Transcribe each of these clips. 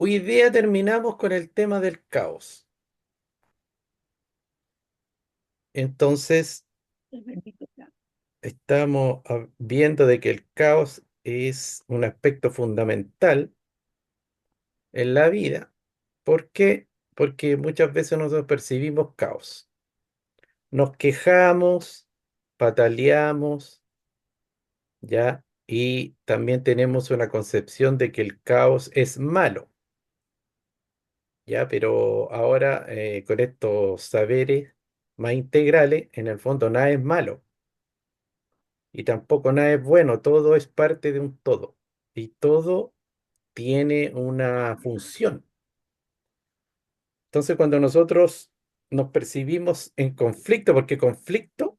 Hoy día terminamos con el tema del caos. Entonces, Bendito sea. estamos viendo de que el caos es un aspecto fundamental en la vida. ¿Por qué? Porque muchas veces nosotros percibimos caos. Nos quejamos, pataleamos, ¿ya? Y también tenemos una concepción de que el caos es malo, ¿ya? Pero ahora, con estos saberes más integrales, en el fondo nada es malo. Y tampoco nada es bueno, todo es parte de un todo. Y todo tiene una función. Entonces, cuando nosotros nos percibimos en conflicto, porque conflicto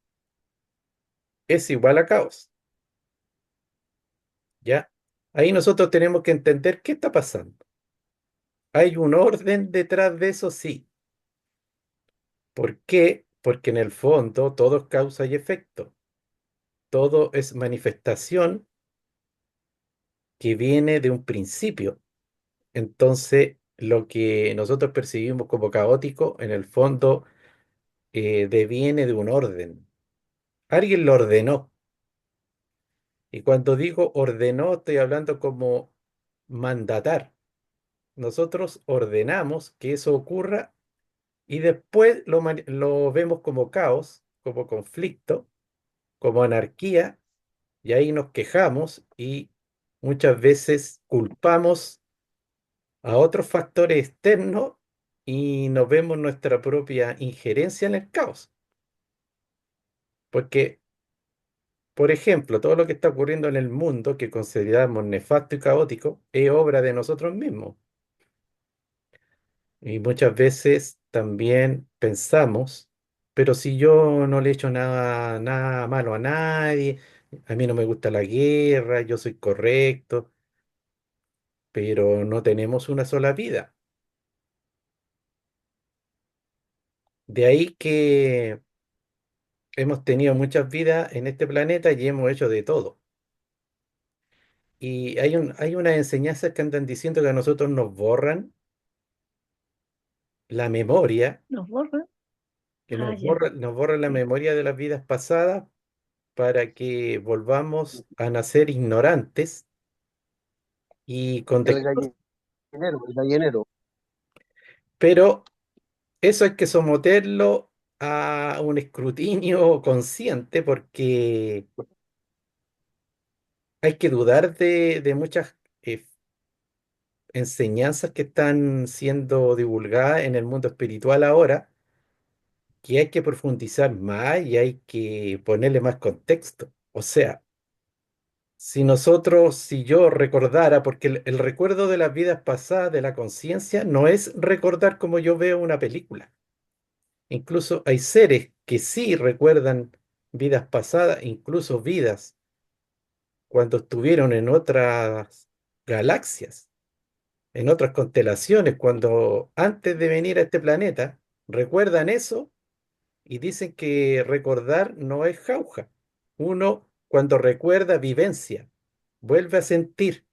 es igual a caos, ¿ya? Ahí nosotros tenemos que entender qué está pasando. Hay un orden detrás de eso, sí. ¿Por qué? Porque en el fondo todo es causa y efecto. Todo es manifestación que viene de un principio. Entonces, lo que nosotros percibimos como caótico, en el fondo, deviene de un orden. Alguien lo ordenó. Y cuando digo ordenó, estoy hablando como mandatar. Nosotros ordenamos que eso ocurra y después lo vemos como caos, como conflicto, como anarquía, y ahí nos quejamos y muchas veces culpamos a otros factores externos y nos vemos nuestra propia injerencia en el caos. Porque, por ejemplo, todo lo que está ocurriendo en el mundo que consideramos nefasto y caótico es obra de nosotros mismos. Y muchas veces también pensamos, pero si yo no le he hecho nada malo a nadie, a mí no me gusta la guerra, yo soy correcto, pero no tenemos una sola vida. De ahí que hemos tenido muchas vidas en este planeta y hemos hecho de todo. Y hay unas enseñanzas que andan diciendo que a nosotros nos borran la memoria, Nos borra. que Ah, ya. nos borran la Sí. memoria de las vidas pasadas para que volvamos a nacer ignorantes y con El desconocimiento. gallinero. Pero eso hay que someterlo a un escrutinio consciente porque hay que dudar de muchas enseñanzas que están siendo divulgadas en el mundo espiritual ahora, que hay que profundizar más y hay que ponerle más contexto. O sea, si yo recordara, porque el recuerdo de las vidas pasadas de la conciencia no es recordar como yo veo una película. Incluso hay seres que sí recuerdan vidas pasadas, incluso vidas cuando estuvieron en otras galaxias, en otras constelaciones, cuando antes de venir a este planeta, recuerdan eso y dicen que recordar no es jauja. Uno, cuando recuerda, vivencia, vuelve a sentir.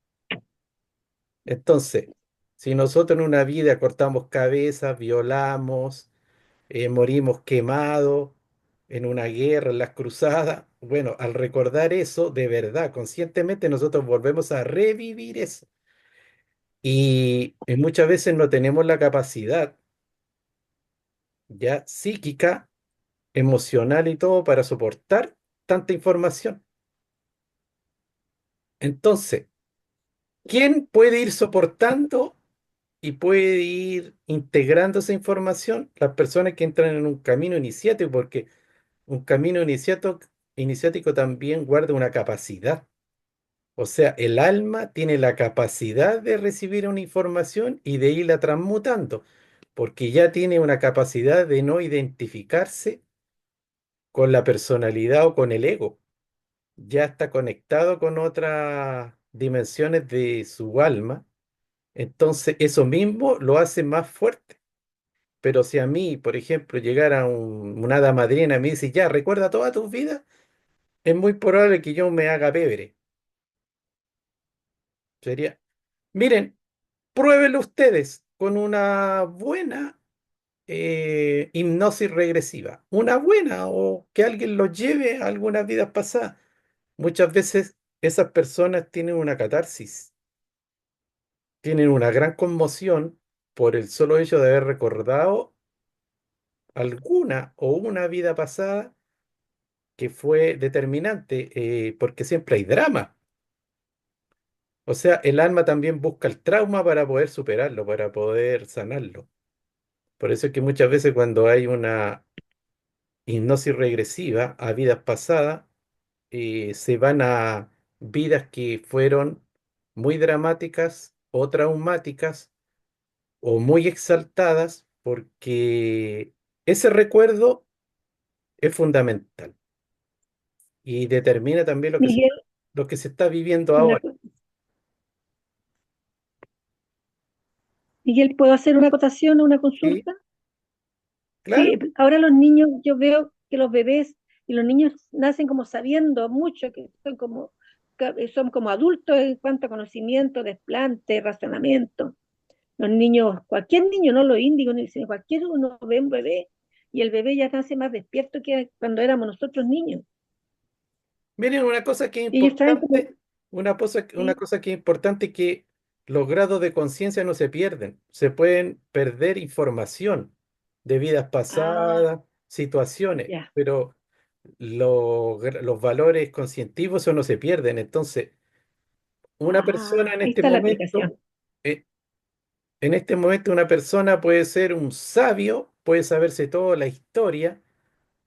Entonces, si nosotros en una vida cortamos cabezas, violamos, morimos quemados en una guerra, en las cruzadas, bueno, al recordar eso, de verdad, conscientemente nosotros volvemos a revivir eso. Y muchas veces no tenemos la capacidad ya psíquica, emocional y todo para soportar tanta información. Entonces, ¿quién puede ir soportando y puede ir integrando esa información? Las personas que entran en un camino iniciático, porque un camino iniciático también guarda una capacidad. O sea, el alma tiene la capacidad de recibir una información y de irla transmutando, porque ya tiene una capacidad de no identificarse con la personalidad o con el ego. Ya está conectado con otras dimensiones de su alma. Entonces, eso mismo lo hace más fuerte. Pero si a mí, por ejemplo, llegara una hada madrina y me dice, ya, recuerda toda tu vida, es muy probable que yo me haga pebre. Sería, miren, Pruébenlo ustedes con una buena hipnosis regresiva. Una buena o que alguien los lleve a algunas vidas pasadas. Muchas veces esas personas tienen una catarsis, tienen una gran conmoción por el solo hecho de haber recordado alguna o una vida pasada que fue determinante, porque siempre hay drama. O sea, el alma también busca el trauma para poder superarlo, para poder sanarlo. Por eso es que muchas veces cuando hay una hipnosis regresiva a vidas pasadas, se van a vidas que fueron muy dramáticas o traumáticas o muy exaltadas, porque ese recuerdo es fundamental y determina también Miguel, lo que se está viviendo una ahora. co- Miguel, ¿puedo hacer una acotación o una Sí, consulta? claro. Sí, ahora los niños, yo veo que los bebés y los niños nacen como sabiendo mucho, que son como adultos en cuanto a conocimiento, desplante, razonamiento. Los niños, cualquier niño, no los índigos, sino cualquier uno ve un bebé y el bebé ya nace más despierto que cuando éramos nosotros niños. Miren, una cosa que es Y ellos traen como, importante, una sí, cosa que es importante es que los grados de conciencia no se pierden. Se pueden perder información de vidas ah, pasadas, situaciones, ya, pero los valores conscientivos eso no se pierden. Entonces, una persona ahí está la explicación. eh, en este momento una persona puede ser un sabio, puede saberse toda la historia,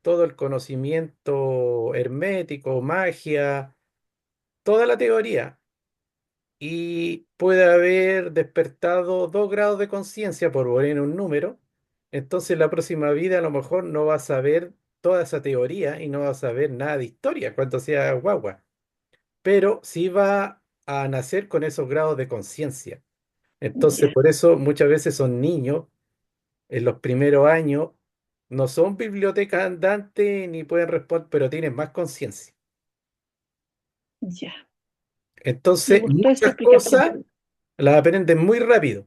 todo el conocimiento hermético, magia, toda la teoría, y puede haber despertado 2 grados de conciencia por poner un número. Entonces la próxima vida a lo mejor no va a saber toda esa teoría y no va a saber nada de historia cuando sea guagua, pero sí va a nacer con esos grados de conciencia. Entonces Ya, por eso muchas veces son niños en los primeros años, no son bibliotecas andantes ni pueden responder, pero tienen más conciencia. ya. Me Entonces gustó esa muchas explicación. cosas las aprenden muy rápido.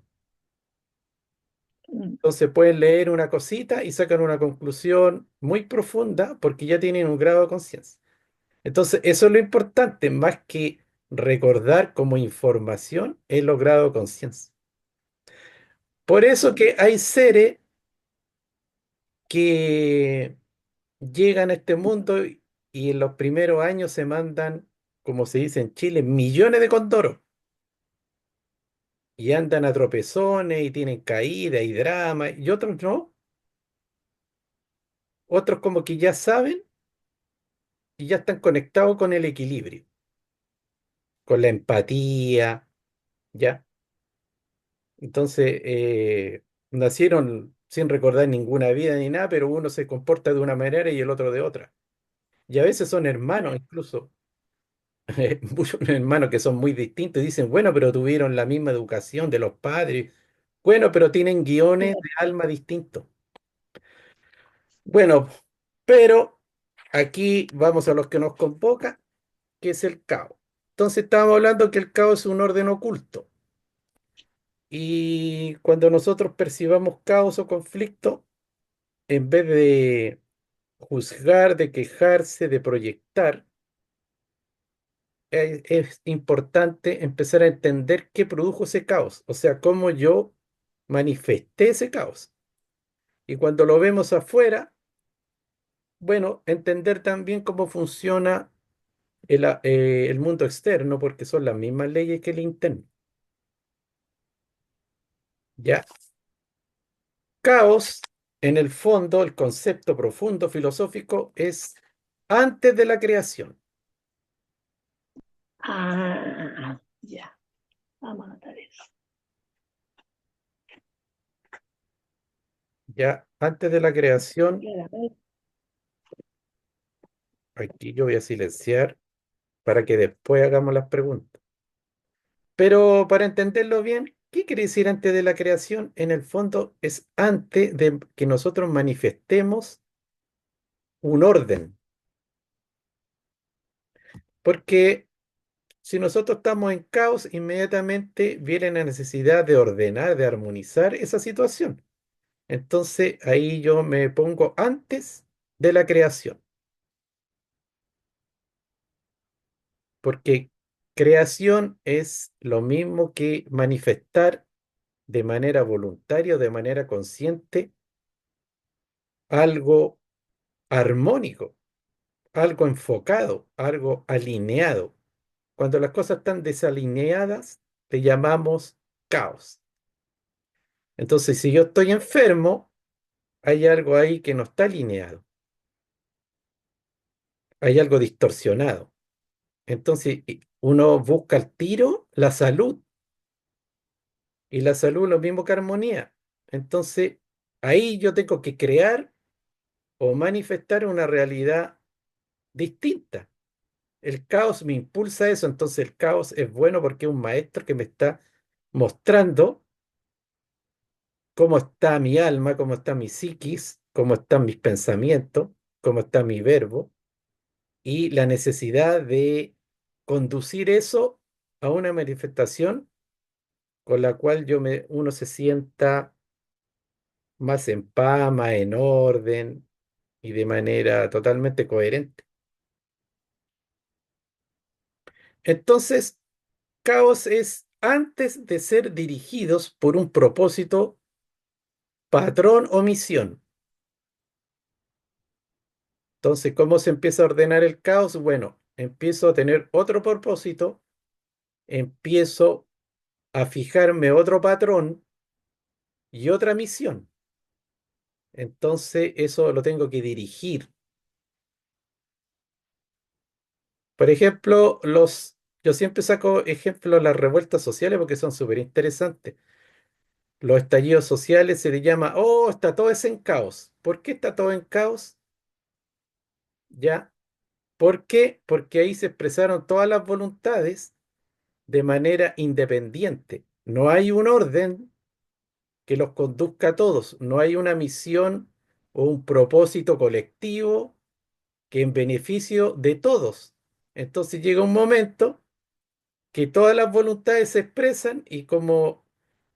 Mm, Entonces pueden leer una cosita y sacan una conclusión muy profunda porque ya tienen un grado de conciencia. Entonces, eso es lo importante, más que recordar como información, es los grados de conciencia. Por eso mm. que hay seres que llegan a este mundo y en los primeros años se mandan, como se dice en Chile, millones de condoros y andan a tropezones y tienen caída y drama, y otros no, otros como que ya saben y ya están conectados con el equilibrio, con la empatía, ¿ya? Entonces, nacieron sin recordar ninguna vida ni nada, pero uno se comporta de una manera y el otro de otra. Y a veces son hermanos, incluso, muchos hermanos que son muy distintos y dicen, bueno, pero tuvieron la misma educación de los padres. Bueno, pero tienen guiones de Claro. alma distintos. Bueno, pero aquí vamos a los que nos convoca, que es el caos. Entonces estábamos hablando que el caos es un orden oculto. Y cuando nosotros percibamos caos o conflicto, en vez de juzgar, de quejarse, de proyectar, es importante empezar a entender qué produjo ese caos, o sea, cómo yo manifesté ese caos. Y cuando lo vemos afuera, bueno, entender también cómo funciona el mundo externo, porque son las mismas leyes que el interno. ¿Ya? Caos, en el fondo, el concepto profundo filosófico es antes de la creación. Ya, vamos a anotar eso. ¿Ya? Antes de la creación, Claramente. aquí yo voy a silenciar para que después hagamos las preguntas. Pero para entenderlo bien, ¿qué quiere decir antes de la creación? En el fondo es antes de que nosotros manifestemos un orden. Porque Si nosotros estamos en caos, inmediatamente viene la necesidad de ordenar, de armonizar esa situación. Entonces ahí yo me pongo antes de la creación, porque creación es lo mismo que manifestar de manera voluntaria o de manera consciente algo armónico, algo enfocado, algo alineado. Cuando las cosas están desalineadas, le llamamos caos. Entonces, si yo estoy enfermo, hay algo ahí que no está alineado, hay algo distorsionado. Entonces, uno busca al tiro la salud, y la salud lo mismo que armonía. Entonces, ahí yo tengo que crear o manifestar una realidad distinta. El caos me impulsa a eso, entonces el caos es bueno porque es un maestro que me está mostrando cómo está mi alma, cómo está mi psiquis, cómo están mis pensamientos, cómo está mi verbo y la necesidad de conducir eso a una manifestación con la cual uno se sienta más en paz, más en orden y de manera totalmente coherente. Entonces, caos es antes de ser dirigidos por un propósito, patrón o misión. Entonces, ¿cómo se empieza a ordenar el caos? Bueno, empiezo a tener otro propósito, empiezo a fijarme otro patrón y otra misión. Entonces, eso lo tengo que dirigir. Por ejemplo, yo siempre saco ejemplo de las revueltas sociales porque son súper interesantes. Los estallidos sociales se le llama, oh, está todo es en caos. ¿Por qué está todo en caos? ¿Ya? ¿Por qué? Porque ahí se expresaron todas las voluntades de manera independiente. No hay un orden que los conduzca a todos. No hay una misión o un propósito colectivo que en beneficio de todos. Entonces llega un momento que todas las voluntades se expresan y como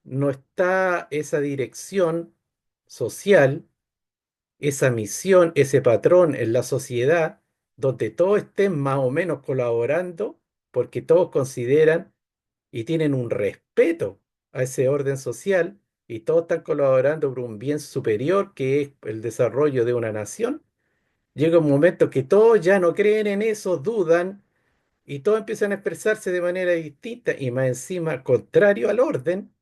no está esa dirección social, esa misión, ese patrón en la sociedad, donde todos estén más o menos colaborando, porque todos consideran y tienen un respeto a ese orden social y todos están colaborando por un bien superior que es el desarrollo de una nación, llega un momento que todos ya no creen en eso, dudan y todos empiezan a expresarse de manera distinta y más encima contrario al orden,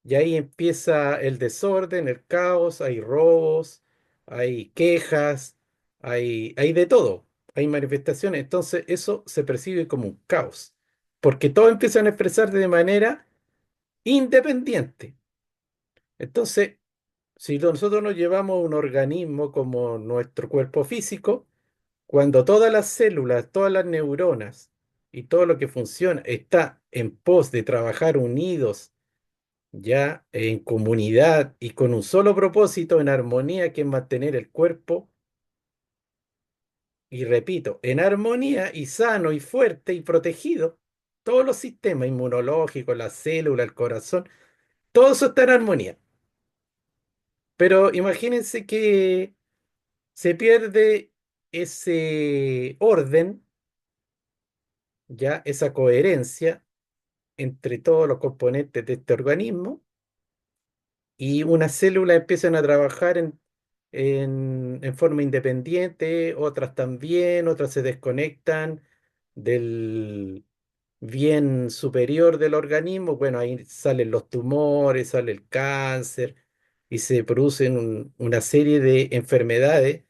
y ahí empieza el desorden, el caos, hay robos, hay quejas, hay de todo, hay manifestaciones. Entonces eso se percibe como un caos, porque todos empiezan a expresar de manera independiente. Entonces, si nosotros nos llevamos un organismo como nuestro cuerpo físico, cuando todas las células, todas las neuronas y todo lo que funciona está en pos de trabajar unidos, ya en comunidad y con un solo propósito, en armonía, que es mantener el cuerpo, y repito, en armonía y sano y fuerte y protegido, todos los sistemas inmunológicos, las células, el corazón, todo eso está en armonía. Pero imagínense que se pierde ese orden, ya esa coherencia entre todos los componentes de este organismo y unas células empiezan a trabajar en forma independiente, otras también, otras se desconectan del bien superior del organismo. Bueno, ahí salen los tumores, sale el cáncer y se producen una serie de enfermedades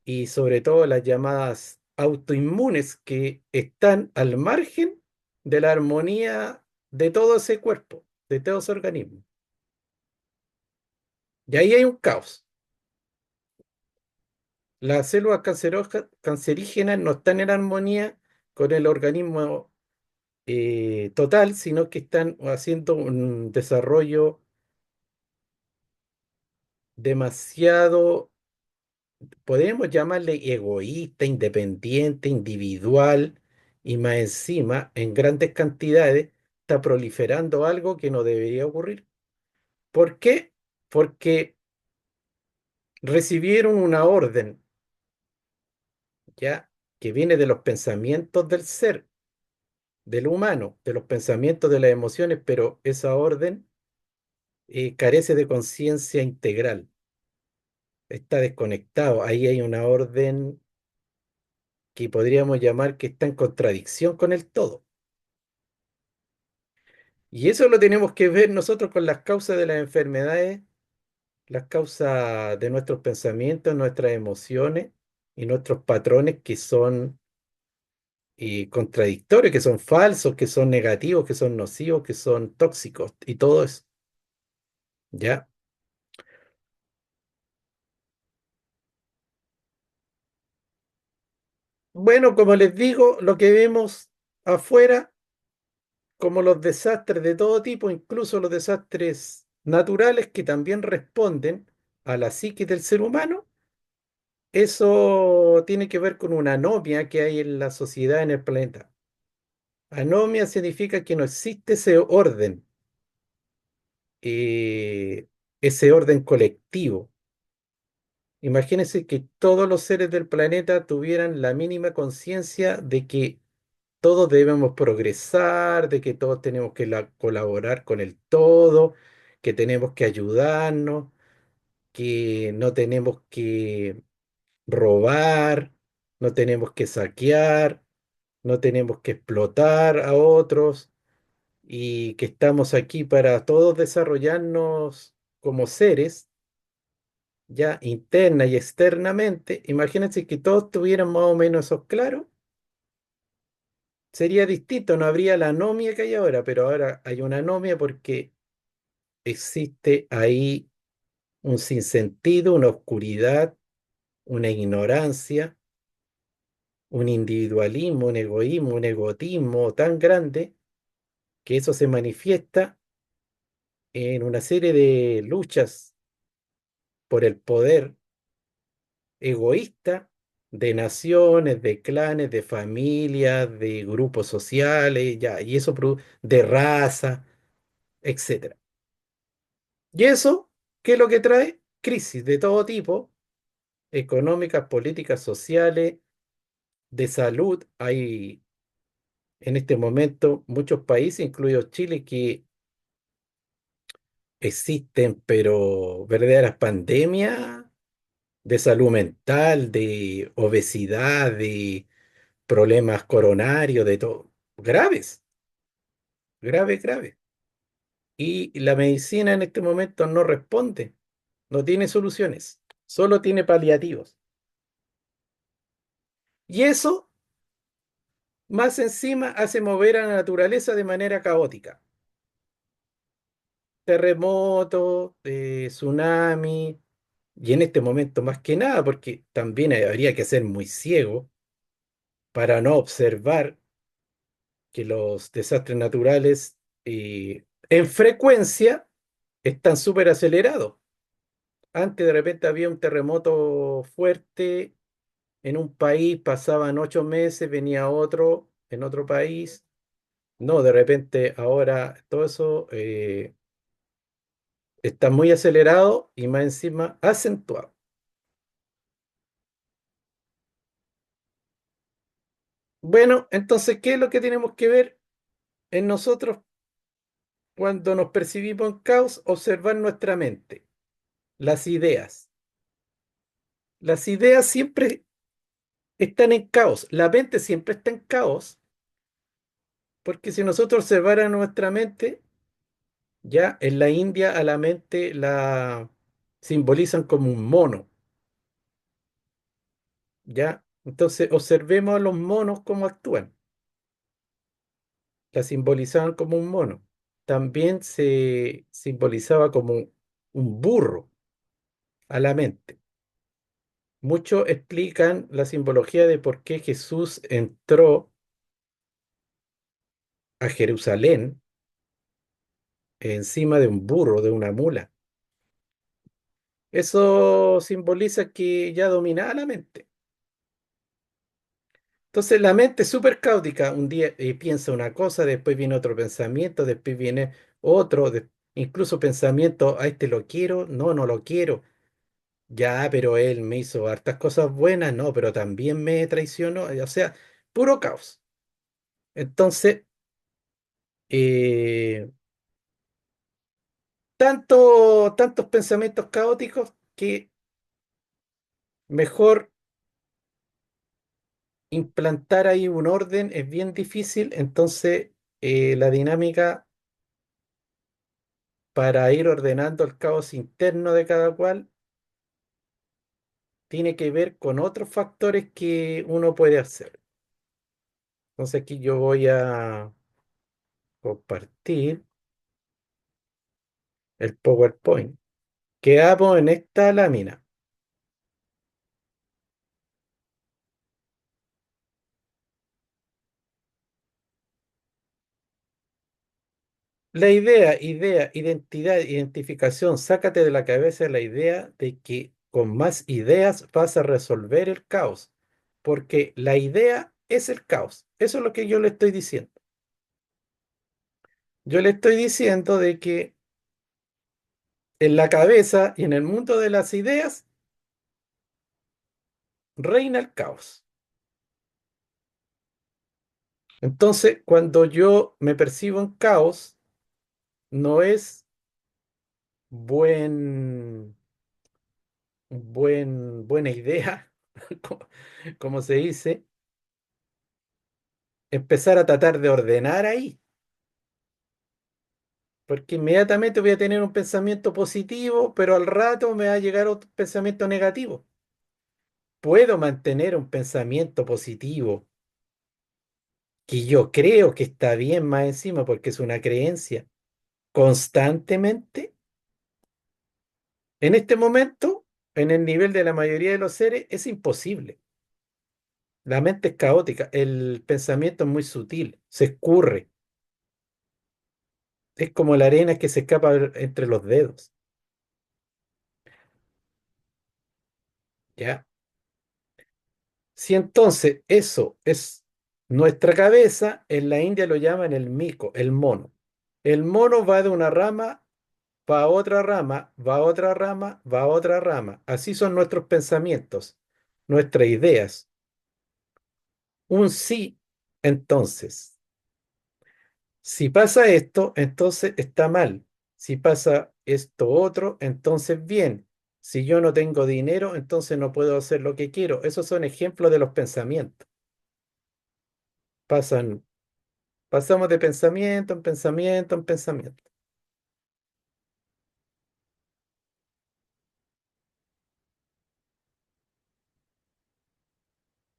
y sobre todo las llamadas autoinmunes que están al margen de la armonía de todo ese cuerpo, de todo ese organismo. Y ahí hay un caos. Las células cancerígenas no están en armonía con el organismo total, sino que están haciendo un desarrollo demasiado, podemos llamarle egoísta, independiente, individual, y más encima, en grandes cantidades, está proliferando algo que no debería ocurrir. ¿Por qué? Porque recibieron una orden, ¿ya? Que viene de los pensamientos del ser, del humano, de los pensamientos, de las emociones, pero esa orden carece de conciencia integral, está desconectado. Ahí hay una orden que podríamos llamar que está en contradicción con el todo. Y eso lo tenemos que ver nosotros con las causas de las enfermedades, las causas de nuestros pensamientos, nuestras emociones y nuestros patrones que son contradictorios, que son falsos, que son negativos, que son nocivos, que son tóxicos y todo eso. ¿Ya? Bueno, como les digo, lo que vemos afuera, como los desastres de todo tipo, incluso los desastres naturales que también responden a la psique del ser humano, eso tiene que ver con una anomia que hay en la sociedad, en el planeta. Anomia significa que no existe eh, ese orden colectivo. Imagínense que todos los seres del planeta tuvieran la mínima conciencia de que todos debemos progresar, de que todos tenemos que colaborar con el todo, que tenemos que ayudarnos, que no tenemos que robar, no tenemos que saquear, no tenemos que explotar a otros y que estamos aquí para todos desarrollarnos como seres, ya interna y externamente. Imagínense que todos tuvieran más o menos eso claro. Sería distinto, no habría la anomia que hay ahora, pero ahora hay una anomia porque existe ahí un sinsentido, una oscuridad, una ignorancia, un individualismo, un egoísmo, un egotismo tan grande que eso se manifiesta en una serie de luchas por el poder egoísta de naciones, de clanes, de familias, de grupos sociales, ya, y eso de raza, etcétera. Y eso, ¿qué es lo que trae? Crisis de todo tipo, económicas, políticas, sociales, de salud. Hay en este momento muchos países, incluido Chile, que existen, pero verdaderas pandemias de salud mental, de obesidad, de problemas coronarios, de todo, graves, graves, graves. Y la medicina en este momento no responde, no tiene soluciones, solo tiene paliativos. Y eso, más encima, hace mover a la naturaleza de manera caótica. Terremotos, tsunami, y en este momento más que nada, porque también habría que ser muy ciego para no observar que los desastres naturales en frecuencia están súper acelerados. Antes de repente había un terremoto fuerte en un país, pasaban 8 meses, venía otro en otro país. No, de repente ahora todo eso está muy acelerado y más encima acentuado. Bueno, entonces, ¿qué es lo que tenemos que ver en nosotros cuando nos percibimos en caos? Observar nuestra mente, las ideas. Las ideas siempre están en caos, la mente siempre está en caos, porque si nosotros observáramos nuestra mente, ya en la India a la mente la simbolizan como un mono, ¿ya? Entonces observemos a los monos cómo actúan, la simbolizaban como un mono. También se simbolizaba como un burro a la mente. Muchos explican la simbología de por qué Jesús entró a Jerusalén encima de un burro, de una mula. Eso simboliza que ya dominaba la mente. Entonces la mente es súper caótica. Un día piensa una cosa, después viene otro pensamiento, después viene otro, incluso pensamiento, a este lo quiero, no, no lo quiero. Ya, pero él me hizo hartas cosas buenas, no, pero también me traicionó. O sea, puro caos. Entonces, eh, tantos pensamientos caóticos que mejor implantar ahí un orden es bien difícil. Entonces, la dinámica para ir ordenando el caos interno de cada cual tiene que ver con otros factores que uno puede hacer. Entonces, aquí yo voy a compartir el PowerPoint que hago en esta lámina. Identidad, identificación. Sácate de la cabeza la idea de que con más ideas vas a resolver el caos, porque la idea es el caos. Eso es lo que yo le estoy diciendo. Yo le estoy diciendo de que en la cabeza y en el mundo de las ideas reina el caos. Entonces, cuando yo me percibo en caos, no es buen, buena idea, como como se dice empezar a tratar de ordenar ahí, porque inmediatamente voy a tener un pensamiento positivo, pero al rato me va a llegar otro pensamiento negativo. Puedo mantener un pensamiento positivo que yo creo que está bien más encima porque es una creencia constantemente. En este momento, en el nivel de la mayoría de los seres, es imposible. La mente es caótica, el pensamiento es muy sutil, se escurre, es como la arena que se escapa entre los dedos, ¿ya? Si entonces eso es nuestra cabeza, en la India lo llaman el mico, el mono. El mono va de una rama, va a otra rama, va a otra rama, va a otra rama. Así son nuestros pensamientos, nuestras ideas. Un sí, entonces. Si pasa esto, entonces está mal. Si pasa esto otro, entonces bien. Si yo no tengo dinero, entonces no puedo hacer lo que quiero. Esos son ejemplos de los pensamientos. Pasan Pasamos de pensamiento en pensamiento en pensamiento.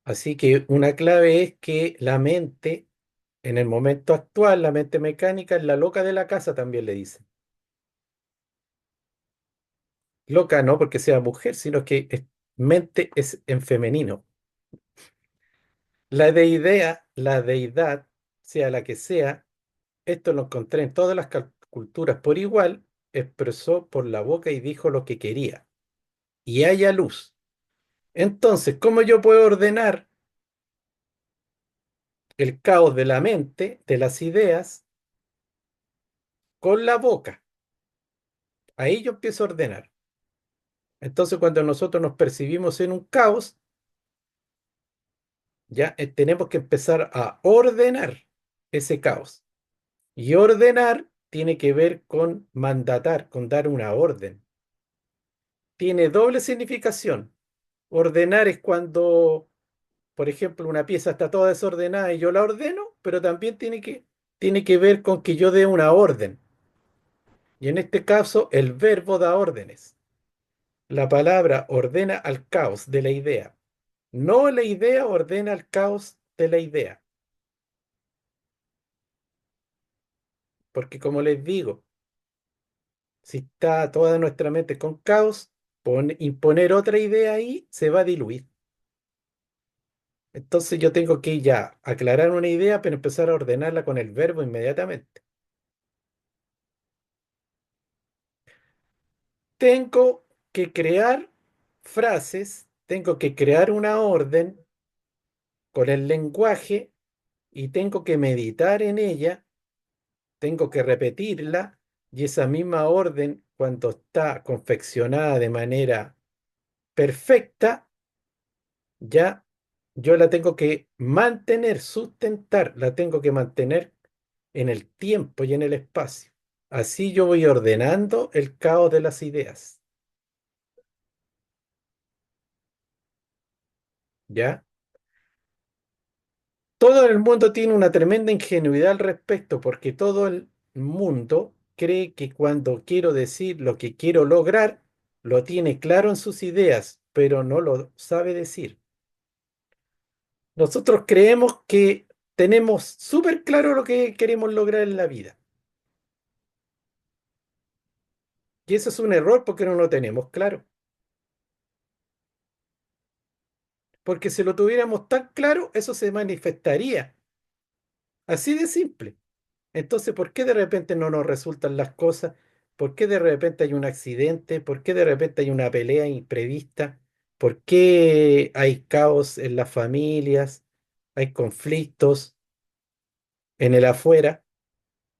Así que una clave es que la mente, en el momento actual, la mente mecánica es la loca de la casa, también le dicen. Loca no porque sea mujer, sino que mente es en femenino. La deidad, sea la que sea, esto lo encontré en todas las culturas por igual, expresó por la boca y dijo lo que quería. Y haya luz. Entonces, ¿cómo yo puedo ordenar el caos de la mente, de las ideas, con la boca? Ahí yo empiezo a ordenar. Entonces, cuando nosotros nos percibimos en un caos, ya tenemos que empezar a ordenar ese caos. Y ordenar tiene que ver con mandatar, con dar una orden. Tiene doble significación. Ordenar es cuando, por ejemplo, una pieza está toda desordenada y yo la ordeno, pero también tiene que ver con que yo dé una orden. Y en este caso, el verbo da órdenes. La palabra ordena al caos de la idea. No la idea ordena al caos de la idea. Porque como les digo, si está toda nuestra mente con caos, imponer otra idea ahí se va a diluir. Entonces yo tengo que ya aclarar una idea, pero empezar a ordenarla con el verbo inmediatamente. Tengo que crear frases, tengo que crear una orden con el lenguaje y tengo que meditar en ella, tengo que repetirla y esa misma orden, cuando está confeccionada de manera perfecta, ya yo la tengo que mantener, sustentar, la tengo que mantener en el tiempo y en el espacio. Así yo voy ordenando el caos de las ideas, ¿ya? Todo el mundo tiene una tremenda ingenuidad al respecto, porque todo el mundo cree que cuando quiero decir lo que quiero lograr, lo tiene claro en sus ideas, pero no lo sabe decir. Nosotros creemos que tenemos súper claro lo que queremos lograr en la vida. Y eso es un error porque no lo tenemos claro. Porque si lo tuviéramos tan claro, eso se manifestaría. Así de simple. Entonces, ¿por qué de repente no nos resultan las cosas? ¿Por qué de repente hay un accidente? ¿Por qué de repente hay una pelea imprevista? ¿Por qué hay caos en las familias? ¿Hay conflictos en el afuera?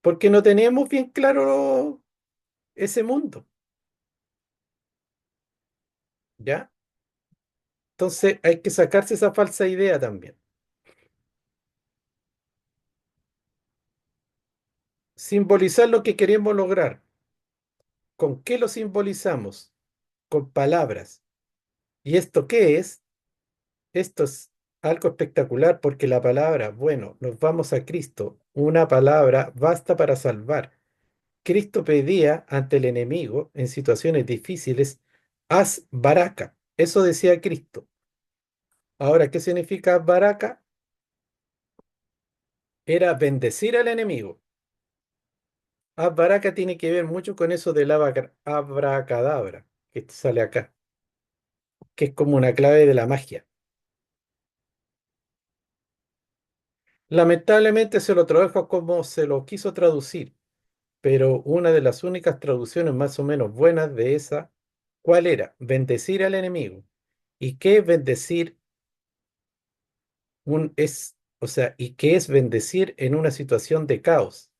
Porque no tenemos bien claro ese mundo, ¿ya? Entonces hay que sacarse esa falsa idea también. Simbolizar lo que queremos lograr. ¿Con qué lo simbolizamos? Con palabras. ¿Y esto qué es? Esto es algo espectacular porque la palabra, bueno, nos vamos a Cristo. Una palabra basta para salvar. Cristo pedía ante el enemigo en situaciones difíciles, haz baraka. Eso decía Cristo. Ahora, ¿qué significa haz baraka? Era bendecir al enemigo. Haz baraka tiene que ver mucho con eso del abracadabra, que sale acá, que es como una clave de la magia. Lamentablemente se lo tradujo como se lo quiso traducir, pero una de las únicas traducciones más o menos buenas de esa, ¿cuál era? Bendecir al enemigo. ¿Y qué es bendecir o sea, y qué es bendecir en una situación de caos?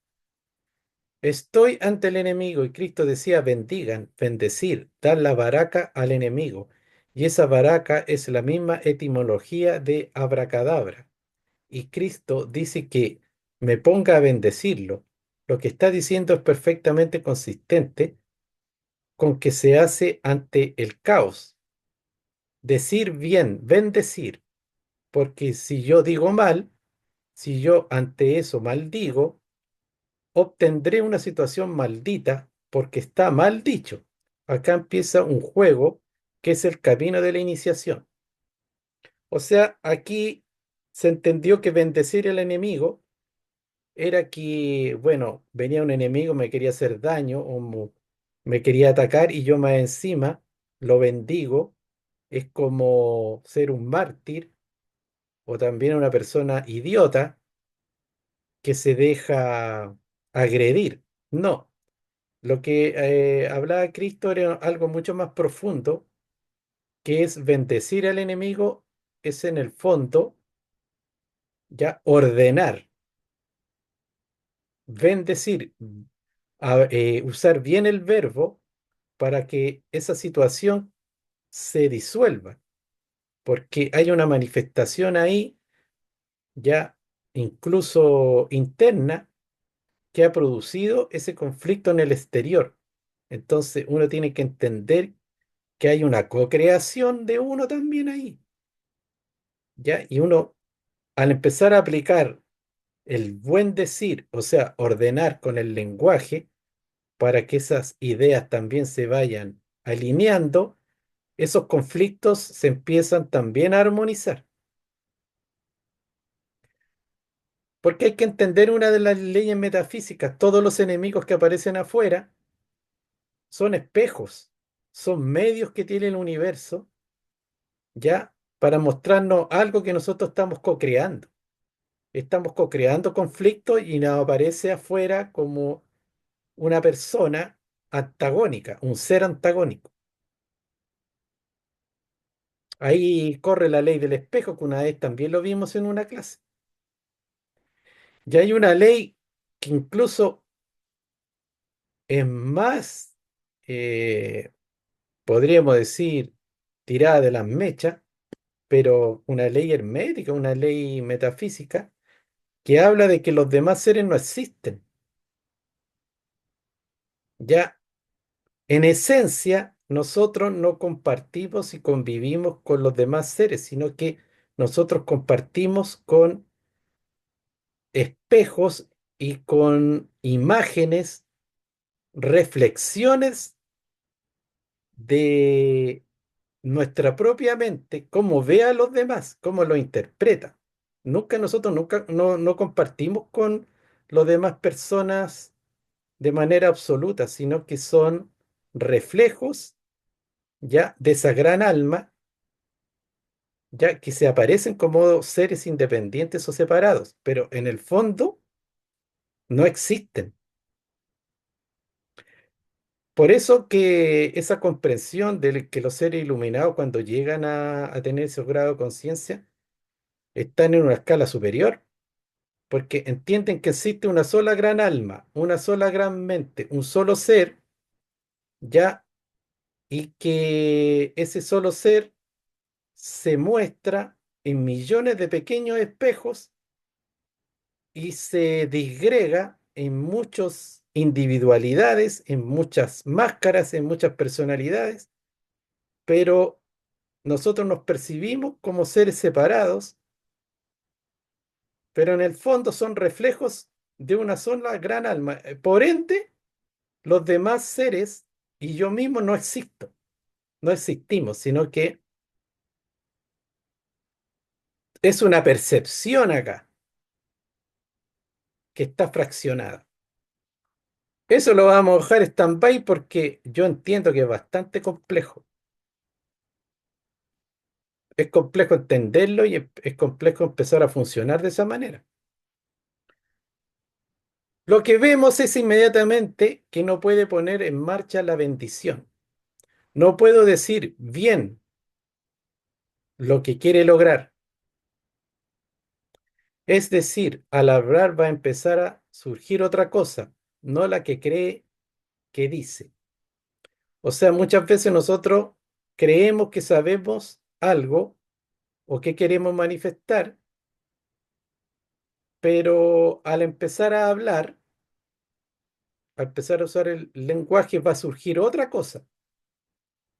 Estoy ante el enemigo y Cristo decía, bendigan, bendecir, dar la baraca al enemigo. Y esa baraca es la misma etimología de abracadabra. Y Cristo dice que me ponga a bendecirlo. Lo que está diciendo es perfectamente consistente con que se hace ante el caos. Decir bien, bendecir, porque si yo digo mal, si yo ante eso maldigo, obtendré una situación maldita porque está mal dicho. Acá empieza un juego que es el camino de la iniciación. O sea, aquí se entendió que bendecir al enemigo era que, bueno, venía un enemigo, me quería hacer daño o me quería atacar y yo más encima lo bendigo. Es como ser un mártir o también una persona idiota que se deja agredir. No, lo que hablaba Cristo era algo mucho más profundo, que es bendecir al enemigo, es en el fondo ya ordenar, bendecir, usar bien el verbo para que esa situación se disuelva, porque hay una manifestación ahí ya incluso interna que ha producido ese conflicto en el exterior. Entonces uno tiene que entender que hay una co-creación de uno también ahí, ¿ya? Y uno, al empezar a aplicar el buen decir, o sea, ordenar con el lenguaje, para que esas ideas también se vayan alineando, esos conflictos se empiezan también a armonizar. Porque hay que entender una de las leyes metafísicas, todos los enemigos que aparecen afuera son espejos, son medios que tiene el universo, ¿ya? Para mostrarnos algo que nosotros estamos co-creando. Estamos co-creando conflictos y nos aparece afuera como una persona antagónica, un ser antagónico. Ahí corre la ley del espejo, que una vez también lo vimos en una clase. Y hay una ley que incluso es más, eh, podríamos decir, tirada de las mechas, pero una ley hermética, una ley metafísica, que habla de que los demás seres no existen. Ya, en esencia, nosotros no compartimos y convivimos con los demás seres, sino que nosotros compartimos con espejos y con imágenes, reflexiones de nuestra propia mente, cómo ve a los demás, cómo lo interpreta. Nunca no compartimos con las demás personas de manera absoluta, sino que son reflejos ya de esa gran alma, ya que se aparecen como seres independientes o separados, pero en el fondo no existen. Por eso que esa comprensión de que los seres iluminados cuando llegan a tener ese grado de conciencia están en una escala superior, porque entienden que existe una sola gran alma, una sola gran mente, un solo ser, ya, y que ese solo ser se muestra en millones de pequeños espejos y se disgrega en muchas individualidades, en muchas máscaras, en muchas personalidades, pero nosotros nos percibimos como seres separados, pero en el fondo son reflejos de una sola gran alma. Por ende, los demás seres y yo mismo no existo, no existimos, sino que es una percepción acá que está fraccionada. Eso lo vamos a dejar stand-by porque yo entiendo que es bastante complejo. Es complejo entenderlo y es complejo empezar a funcionar de esa manera. Lo que vemos es inmediatamente que no puede poner en marcha la bendición. No puedo decir bien lo que quiere lograr. Es decir, al hablar va a empezar a surgir otra cosa, no la que cree que dice. O sea, muchas veces nosotros creemos que sabemos algo o que queremos manifestar, pero al empezar a hablar, al empezar a usar el lenguaje, va a surgir otra cosa,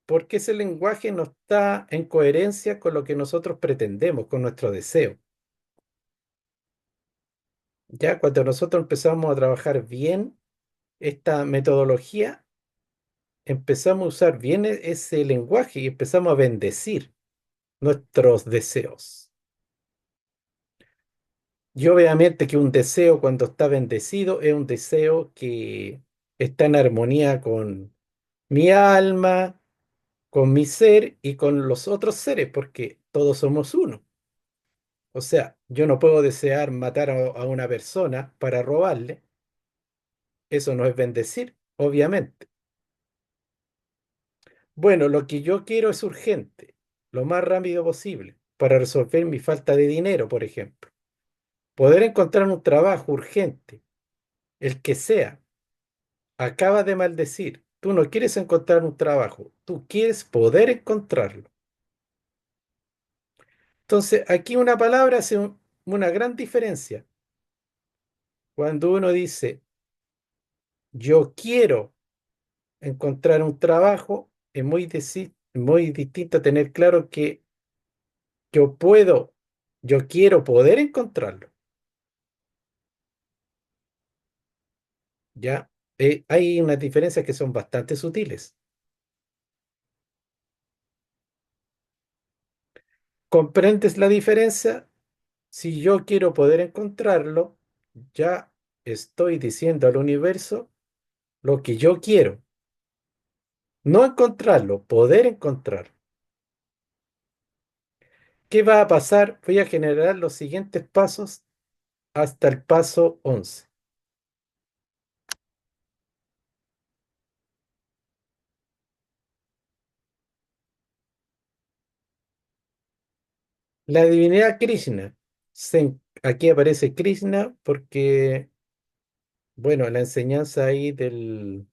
porque ese lenguaje no está en coherencia con lo que nosotros pretendemos, con nuestro deseo. Ya cuando nosotros empezamos a trabajar bien esta metodología, empezamos a usar bien ese lenguaje y empezamos a bendecir nuestros deseos. Y obviamente que un deseo cuando está bendecido es un deseo que está en armonía con mi alma, con mi ser y con los otros seres, porque todos somos uno. O sea, yo no puedo desear matar a una persona para robarle, eso no es bendecir, obviamente. Bueno, lo que yo quiero es urgente, lo más rápido posible, para resolver mi falta de dinero, por ejemplo. Poder encontrar un trabajo urgente, el que sea. Acabas de maldecir. Tú no quieres encontrar un trabajo, tú quieres poder encontrarlo. Entonces, aquí una palabra hace una gran diferencia. Cuando uno dice, yo quiero encontrar un trabajo, es muy distinto a tener claro que yo puedo, yo quiero poder encontrarlo. ¿Ya? Hay unas diferencias que son bastante sutiles. ¿Comprendes la diferencia? Si yo quiero poder encontrarlo, ya estoy diciendo al universo lo que yo quiero. No encontrarlo, poder encontrarlo. ¿Qué va a pasar? Voy a generar los siguientes pasos hasta el paso 11. La divinidad Krishna. Aquí aparece Krishna porque, bueno, la enseñanza ahí de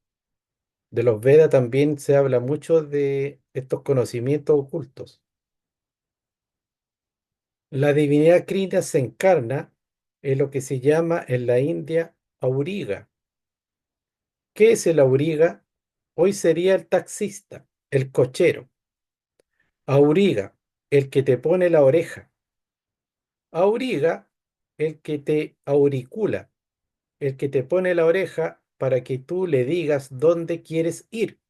los Vedas también se habla mucho de estos conocimientos ocultos. La divinidad Krishna se encarna en lo que se llama en la India auriga. ¿Qué es el auriga? Hoy sería el taxista, el cochero. Auriga, el que te pone la oreja. Auriga, el que te auricula, el que te pone la oreja para que tú le digas dónde quieres ir.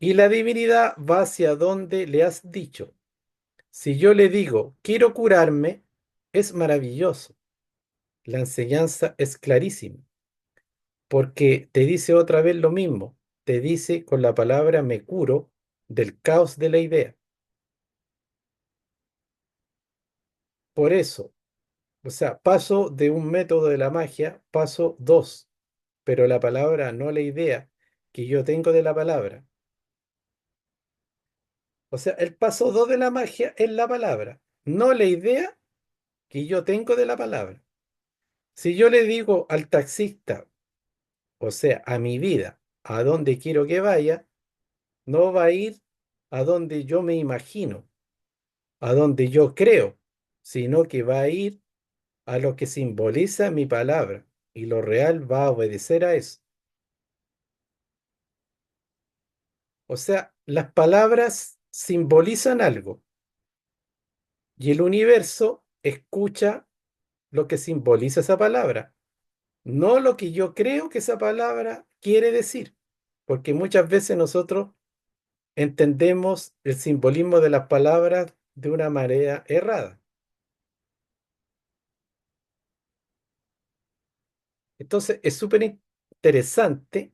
Y la divinidad va hacia donde le has dicho. Si yo le digo, quiero curarme, es maravilloso. La enseñanza es clarísima, porque te dice otra vez lo mismo. Te dice con la palabra me curo del caos de la idea. Por eso, o sea, paso de un método de la magia, paso dos, pero la palabra, no la idea que yo tengo de la palabra. O sea, el paso dos de la magia es la palabra, no la idea que yo tengo de la palabra. Si yo le digo al taxista, o sea, a mi vida, a dónde quiero que vaya, no va a ir a donde yo me imagino, a donde yo creo, sino que va a ir a lo que simboliza mi palabra, y lo real va a obedecer a eso. O sea, las palabras simbolizan algo y el universo escucha lo que simboliza esa palabra, no lo que yo creo que esa palabra quiere decir, porque muchas veces nosotros entendemos el simbolismo de las palabras de una manera errada. Entonces, es súper interesante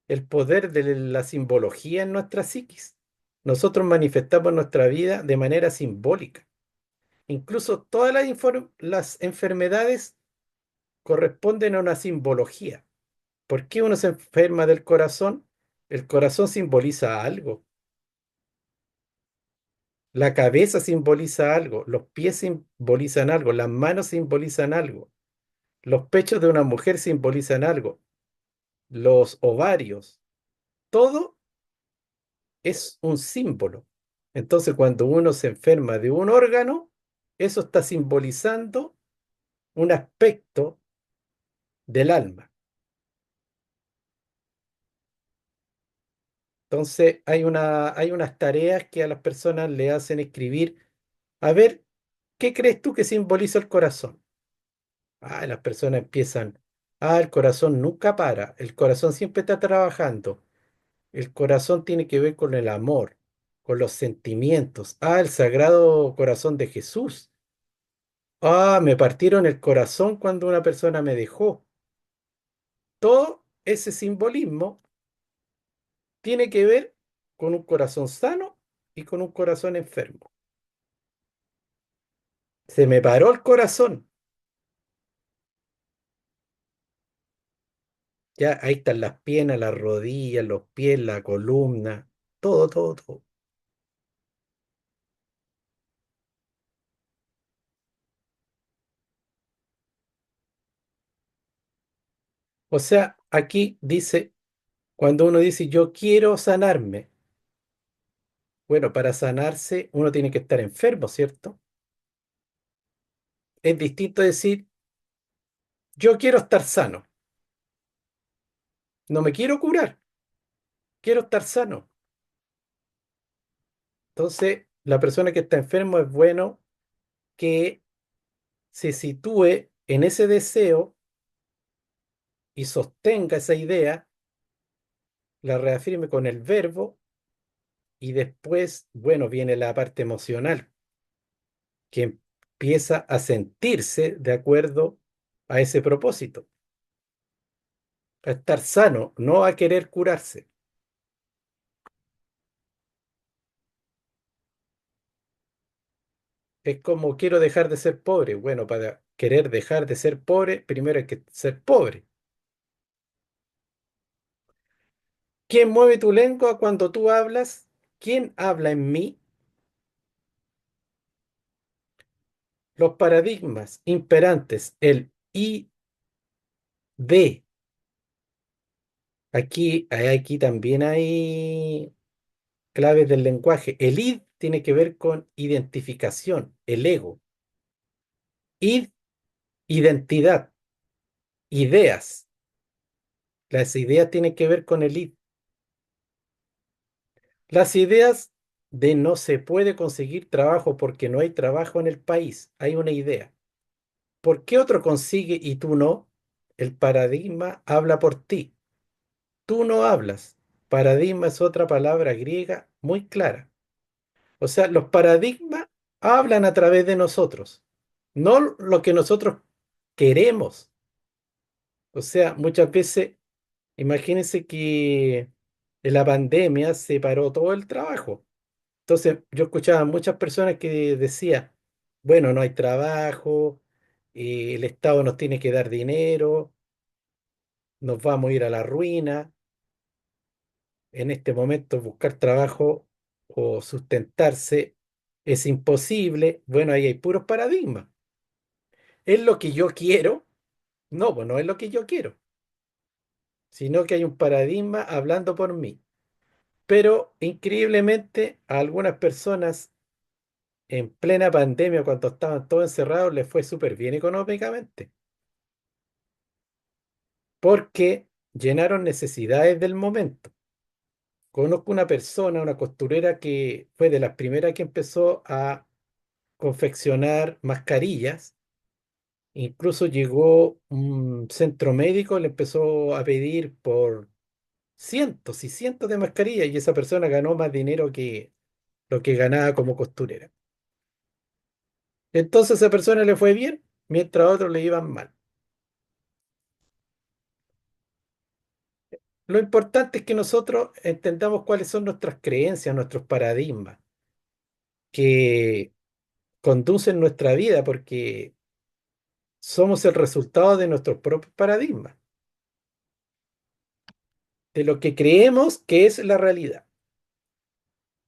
el poder de la simbología en nuestra psiquis. Nosotros manifestamos nuestra vida de manera simbólica. Incluso todas las enfermedades corresponden a una simbología. ¿Por qué uno se enferma del corazón? El corazón simboliza algo, la cabeza simboliza algo, los pies simbolizan algo, las manos simbolizan algo, los pechos de una mujer simbolizan algo, los ovarios, todo es un símbolo. Entonces, cuando uno se enferma de un órgano, eso está simbolizando un aspecto del alma. Entonces, hay unas tareas que a las personas le hacen escribir. A ver, ¿qué crees tú que simboliza el corazón? Ah, las personas empiezan. Ah, el corazón nunca para. El corazón siempre está trabajando. El corazón tiene que ver con el amor, con los sentimientos. Ah, el Sagrado Corazón de Jesús. Ah, me partieron el corazón cuando una persona me dejó. Todo ese simbolismo tiene que ver con un corazón sano y con un corazón enfermo. Se me paró el corazón. Ya ahí están las piernas, las rodillas, los pies, la columna, todo, todo, todo. O sea, aquí dice, cuando uno dice yo quiero sanarme, bueno, para sanarse uno tiene que estar enfermo, ¿cierto? Es distinto decir yo quiero estar sano, no me quiero curar, quiero estar sano. Entonces, la persona que está enfermo es bueno que se sitúe en ese deseo y sostenga esa idea, la reafirme con el verbo y después, bueno, viene la parte emocional, que empieza a sentirse de acuerdo a ese propósito, a estar sano, no a querer curarse. Es como quiero dejar de ser pobre. Bueno, para querer dejar de ser pobre, primero hay que ser pobre. ¿Quién mueve tu lengua cuando tú hablas? ¿Quién habla en mí? los paradigmas imperantes, el I, D, aquí también hay claves del lenguaje. El id tiene que ver con identificación, el ego. Id, identidad, ideas. Las ideas tienen que ver con el id. Las ideas de no se puede conseguir trabajo porque no hay trabajo en el país. Hay una idea. ¿Por qué otro consigue y tú no? El paradigma habla por ti. Tú no hablas. Paradigma es otra palabra griega muy clara. O sea, los paradigmas hablan a través de nosotros, no lo que nosotros queremos. O sea, muchas veces, imagínense que en la pandemia se paró todo el trabajo. Entonces, yo escuchaba a muchas personas que decían, bueno, no hay trabajo, el Estado nos tiene que dar dinero, nos vamos a ir a la ruina. En este momento buscar trabajo o sustentarse es imposible. Bueno, ahí hay puros paradigmas. ¿Es lo que yo quiero? No, pues no es lo que yo quiero, sino que hay un paradigma hablando por mí. Pero increíblemente a algunas personas en plena pandemia, cuando estaban todos encerrados, les fue súper bien económicamente, porque llenaron necesidades del momento. Conozco una persona, una costurera que fue de las primeras que empezó a confeccionar mascarillas. Incluso llegó un centro médico, le empezó a pedir por cientos y cientos de mascarillas y esa persona ganó más dinero que lo que ganaba como costurera. Entonces a esa persona le fue bien, mientras a otros le iban mal. Lo importante es que nosotros entendamos cuáles son nuestras creencias, nuestros paradigmas, que conducen nuestra vida, porque somos el resultado de nuestros propios paradigmas, de lo que creemos que es la realidad.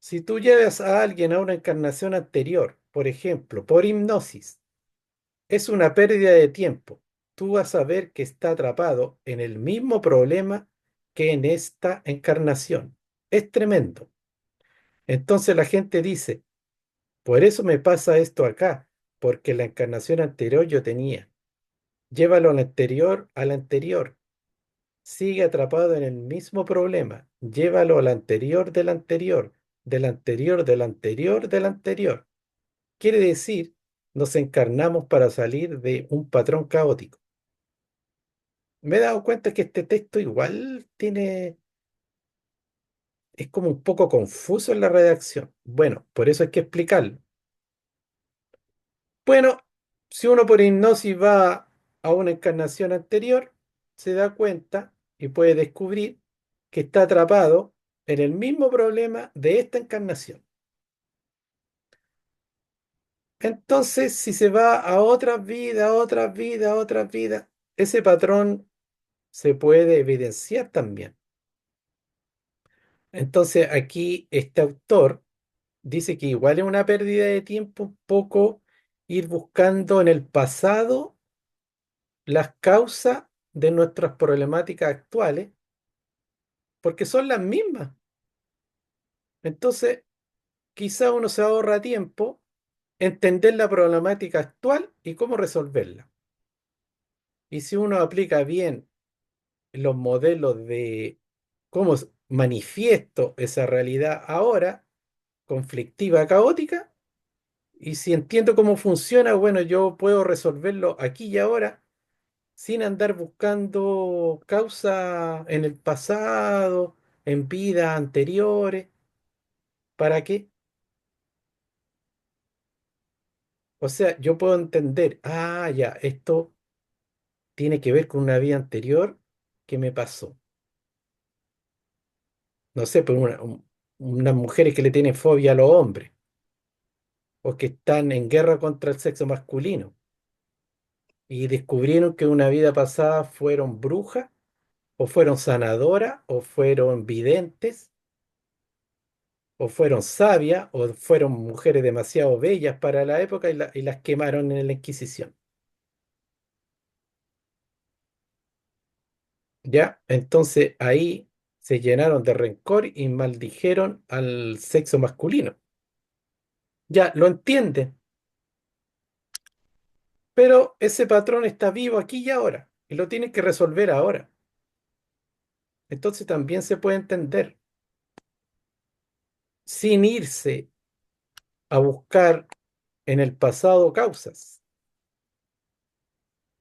Si tú llevas a alguien a una encarnación anterior, por ejemplo, por hipnosis, es una pérdida de tiempo. Tú vas a ver que está atrapado en el mismo problema que en esta encarnación. Es tremendo. Entonces la gente dice, por eso me pasa esto acá, porque la encarnación anterior yo tenía. Llévalo al anterior, al anterior. Sigue atrapado en el mismo problema. Llévalo al anterior del anterior, del anterior, del anterior, del anterior. Quiere decir, nos encarnamos para salir de un patrón caótico. Me he dado cuenta que este texto igual es como un poco confuso en la redacción. Bueno, por eso hay que explicarlo. Bueno, si uno por hipnosis va a una encarnación anterior, se da cuenta y puede descubrir que está atrapado en el mismo problema de esta encarnación. Entonces, si se va a otras vidas, otras vidas, otras vidas, ese patrón se puede evidenciar también. Entonces, aquí este autor dice que igual es una pérdida de tiempo un poco ir buscando en el pasado las causas de nuestras problemáticas actuales, porque son las mismas. Entonces, quizá uno se ahorra tiempo entender la problemática actual y cómo resolverla. Y si uno aplica bien los modelos de cómo manifiesto esa realidad ahora, conflictiva, caótica, y si entiendo cómo funciona, bueno, yo puedo resolverlo aquí y ahora sin andar buscando causa en el pasado, en vidas anteriores. ¿Para qué? O sea, yo puedo entender, ah, ya, esto tiene que ver con una vida anterior que me pasó. No sé, por unas mujeres que le tienen fobia a los hombres o que están en guerra contra el sexo masculino y descubrieron que en una vida pasada fueron brujas o fueron sanadoras o fueron videntes o fueron sabias, o fueron mujeres demasiado bellas para la época y las quemaron en la Inquisición. ¿Ya? Entonces ahí se llenaron de rencor y maldijeron al sexo masculino. Ya, lo entienden, pero ese patrón está vivo aquí y ahora y lo tienen que resolver ahora. Entonces también se puede entender sin irse a buscar en el pasado causas.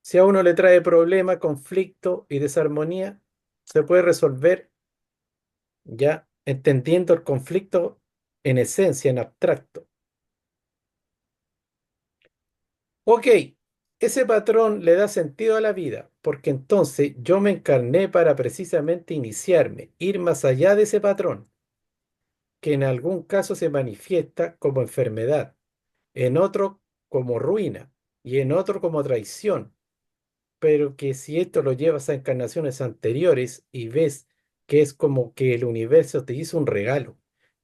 Si a uno le trae problema, conflicto y desarmonía, se puede resolver ya entendiendo el conflicto en esencia, en abstracto. Ok, ese patrón le da sentido a la vida, porque entonces yo me encarné para precisamente iniciarme, ir más allá de ese patrón, que en algún caso se manifiesta como enfermedad, en otro como ruina y en otro como traición, pero que si esto lo llevas a encarnaciones anteriores y ves que es como que el universo te hizo un regalo,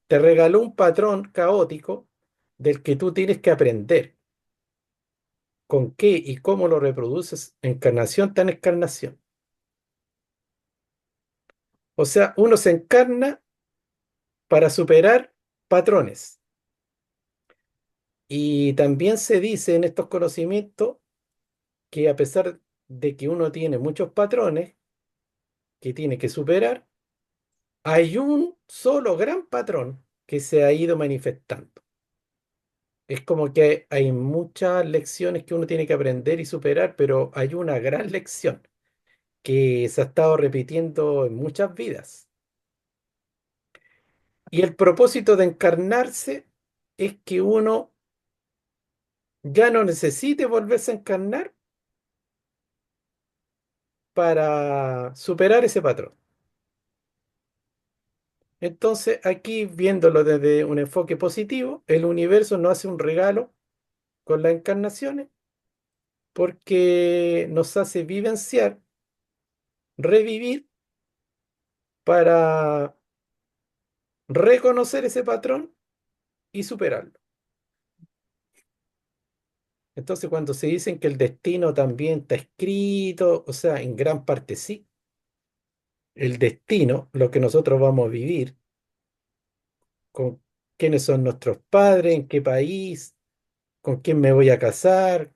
te regaló un patrón caótico del que tú tienes que aprender con qué y cómo lo reproduces encarnación tras encarnación. O sea, uno se encarna para superar patrones. Y también se dice en estos conocimientos que a pesar de que uno tiene muchos patrones que tiene que superar, hay un solo gran patrón que se ha ido manifestando. Es como que hay muchas lecciones que uno tiene que aprender y superar, pero hay una gran lección que se ha estado repitiendo en muchas vidas. Y el propósito de encarnarse es que uno ya no necesite volverse a encarnar para superar ese patrón. Entonces, aquí viéndolo desde un enfoque positivo, el universo nos hace un regalo con las encarnaciones porque nos hace vivenciar, revivir para reconocer ese patrón y superarlo. Entonces, cuando se dicen que el destino también está escrito, o sea, en gran parte sí, el destino, lo que nosotros vamos a vivir, con quiénes son nuestros padres, en qué país, con quién me voy a casar,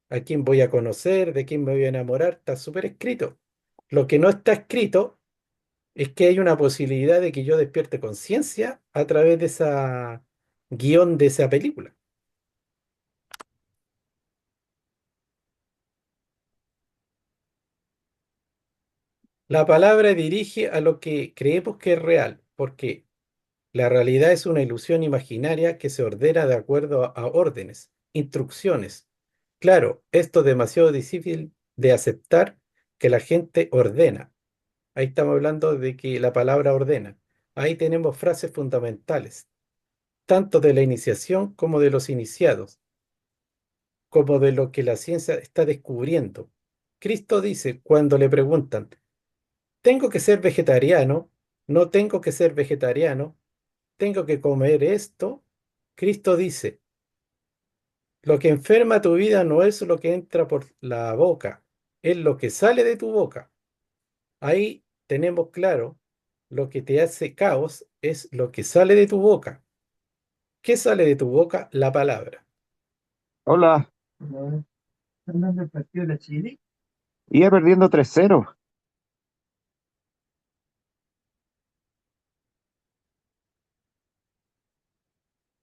a quién voy a conocer, de quién me voy a enamorar, está súper escrito. Lo que no está escrito es que hay una posibilidad de que yo despierte conciencia a través de esa guión de esa película. La palabra dirige a lo que creemos que es real, porque la realidad es una ilusión imaginaria que se ordena de acuerdo a órdenes, instrucciones. Claro, esto es demasiado difícil de aceptar que la gente ordena. Ahí estamos hablando de que la palabra ordena. Ahí tenemos frases fundamentales, tanto de la iniciación como de los iniciados, como de lo que la ciencia está descubriendo. Cristo dice cuando le preguntan, ¿tengo que ser vegetariano? ¿No tengo que ser vegetariano? ¿Tengo que comer esto? Cristo dice, lo que enferma tu vida no es lo que entra por la boca, es lo que sale de tu boca. Ahí tenemos claro, lo que te hace caos es lo que sale de tu boca. ¿Qué sale de tu boca? La palabra. Hola, iba perdiendo 3-0.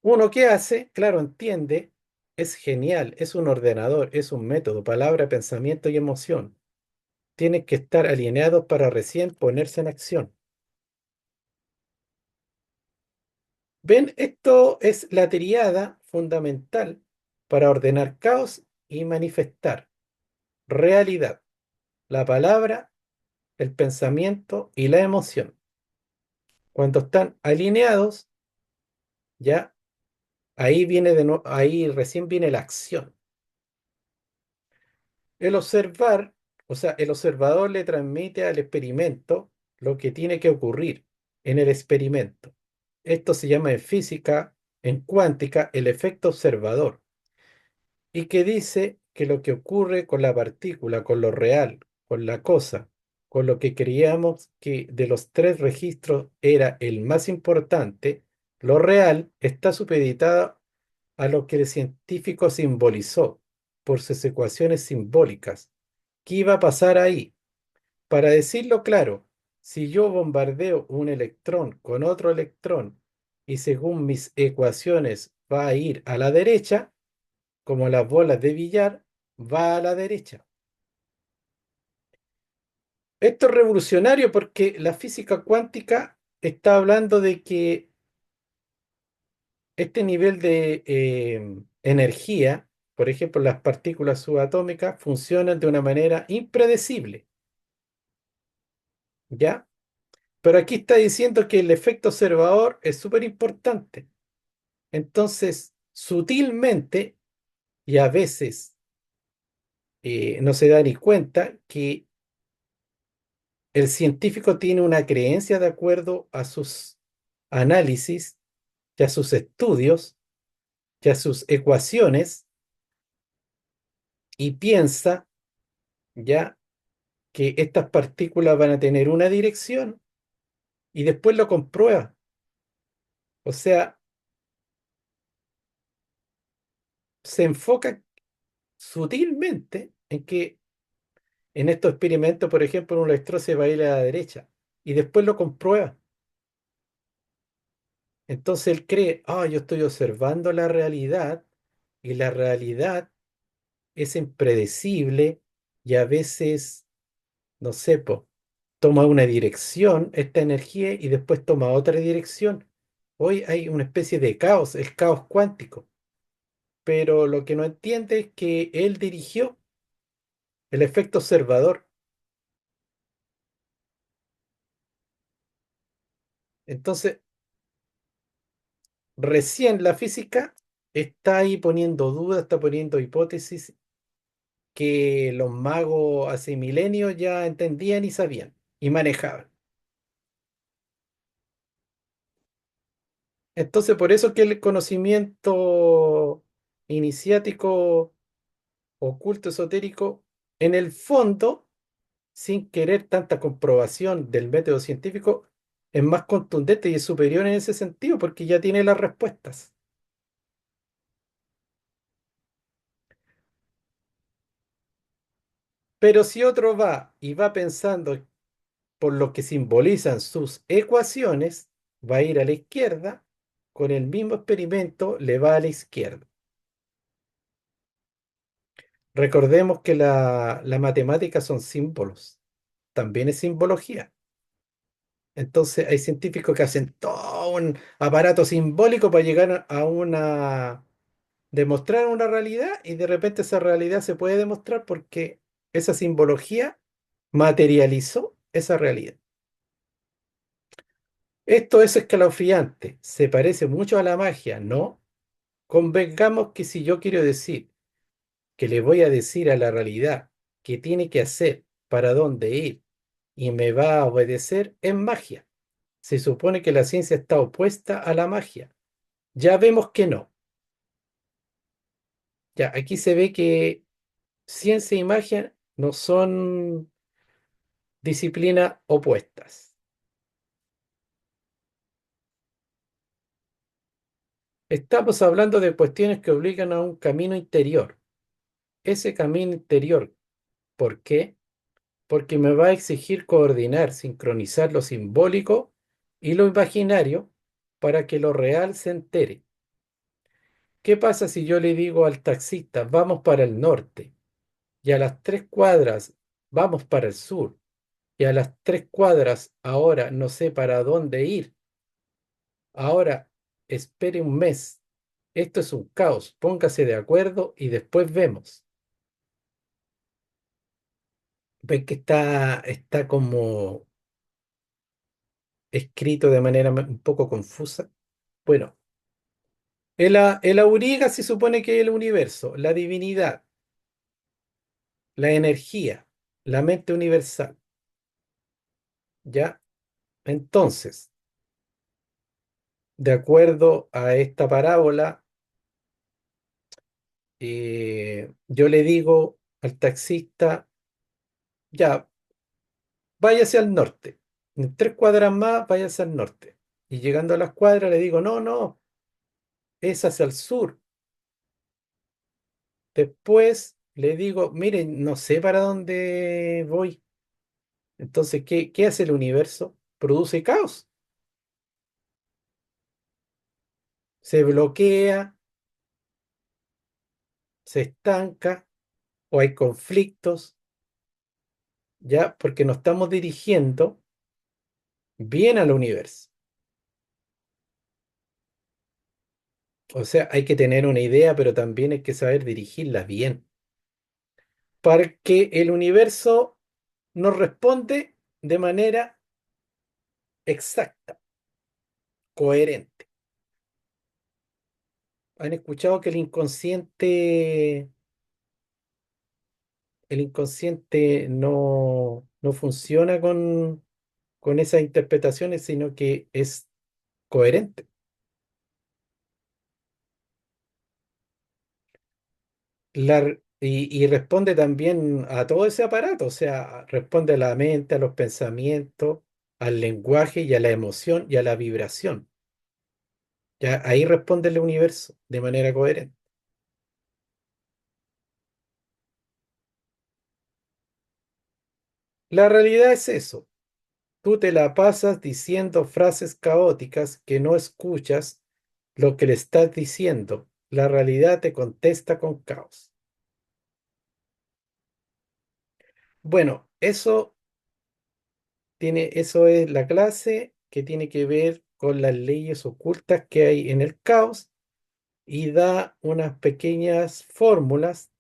Uno que hace, claro, entiende, es genial, es un ordenador, es un método, palabra, pensamiento y emoción. Tienen que estar alineados para recién ponerse en acción. ¿Ven? Esto es la triada fundamental para ordenar caos y manifestar realidad, la palabra, el pensamiento y la emoción. Cuando están alineados, ya ahí viene ahí recién viene la acción. El observar, o sea, el observador le transmite al experimento lo que tiene que ocurrir en el experimento. Esto se llama en física, en cuántica, el efecto observador, y que dice que lo que ocurre con la partícula, con lo real, con la cosa, con lo que creíamos que de los tres registros era el más importante, lo real está supeditado a lo que el científico simbolizó por sus ecuaciones simbólicas. ¿Qué iba a pasar ahí? Para decirlo claro, si yo bombardeo un electrón con otro electrón y según mis ecuaciones va a ir a la derecha, como las bolas de billar, va a la derecha. Esto es revolucionario porque la física cuántica está hablando de que este nivel de energía, por ejemplo, las partículas subatómicas, funcionan de una manera impredecible, ¿ya? Pero aquí está diciendo que el efecto observador es súper importante. Entonces, sutilmente, y a veces no se da ni cuenta, que el científico tiene una creencia de acuerdo a sus análisis, y a sus estudios, y a sus ecuaciones, y piensa ya que estas partículas van a tener una dirección y después lo comprueba. O sea, se enfoca sutilmente en que en estos experimentos, por ejemplo, un electrón se va a ir a la derecha y después lo comprueba. Entonces él cree, yo estoy observando la realidad y la realidad es impredecible y a veces, no sé, po, toma una dirección esta energía y después toma otra dirección. Hoy hay una especie de caos, el caos cuántico, pero lo que no entiende es que él dirigió el efecto observador. Entonces, recién la física está ahí poniendo dudas, está poniendo hipótesis que los magos hace milenios ya entendían y sabían y manejaban. Entonces, por eso que el conocimiento iniciático, oculto, esotérico, en el fondo, sin querer tanta comprobación del método científico, es más contundente y es superior en ese sentido porque ya tiene las respuestas. Pero si otro va y va pensando por lo que simbolizan sus ecuaciones, va a ir a la izquierda, con el mismo experimento le va a la izquierda. Recordemos que la matemática son símbolos, también es simbología. Entonces hay científicos que hacen todo un aparato simbólico para llegar a demostrar una realidad y de repente esa realidad se puede demostrar porque esa simbología materializó esa realidad. Esto es escalofriante, se parece mucho a la magia, ¿no? Convengamos que si yo quiero decir que le voy a decir a la realidad qué tiene que hacer, para dónde ir y me va a obedecer, es magia. Se supone que la ciencia está opuesta a la magia. Ya vemos que no. Ya, aquí se ve que ciencia y magia no son disciplinas opuestas. Estamos hablando de cuestiones que obligan a un camino interior. Ese camino interior, ¿por qué? Porque me va a exigir coordinar, sincronizar lo simbólico y lo imaginario para que lo real se entere. ¿Qué pasa si yo le digo al taxista, vamos para el norte, y a las 3 cuadras vamos para el sur, y a las 3 cuadras ahora no sé para dónde ir? Ahora espere un mes. Esto es un caos. Póngase de acuerdo y después vemos. Ven que está como escrito de manera un poco confusa. Bueno, el auriga se supone que es el universo, la divinidad, la energía, la mente universal. ¿Ya? Entonces, De acuerdo a esta parábola, yo le digo al taxista, ya, váyase al norte. En 3 cuadras más, váyase al norte. Y llegando a las cuadras le digo, no, no, es hacia el sur. Después le digo, miren, no sé para dónde voy. Entonces, ¿qué hace el universo? Produce caos. Se bloquea, se estanca o hay conflictos, ¿ya? Porque no estamos dirigiendo bien al universo. O sea, hay que tener una idea, pero también hay que saber dirigirla bien. Para que el universo nos responde de manera exacta, coherente. ¿Han escuchado que el inconsciente no funciona con esas interpretaciones, sino que es coherente? Y responde también a todo ese aparato, o sea, responde a la mente, a los pensamientos, al lenguaje y a la emoción y a la vibración. Ya ahí responde el universo de manera coherente. La realidad es eso. Tú te la pasas diciendo frases caóticas que no escuchas lo que le estás diciendo. La realidad te contesta con caos. Bueno, eso es la clase que tiene que ver con las leyes ocultas que hay en el caos y da unas pequeñas fórmulas,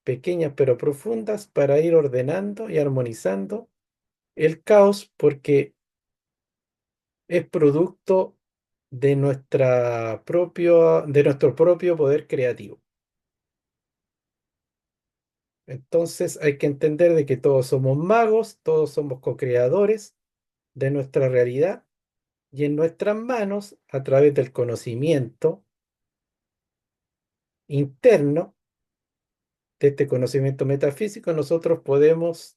pequeñas pero profundas, para ir ordenando y armonizando el caos porque es producto de nuestro propio poder creativo. Entonces hay que entender de que todos somos magos, todos somos co-creadores de nuestra realidad y en nuestras manos, a través del conocimiento interno, de este conocimiento metafísico, nosotros podemos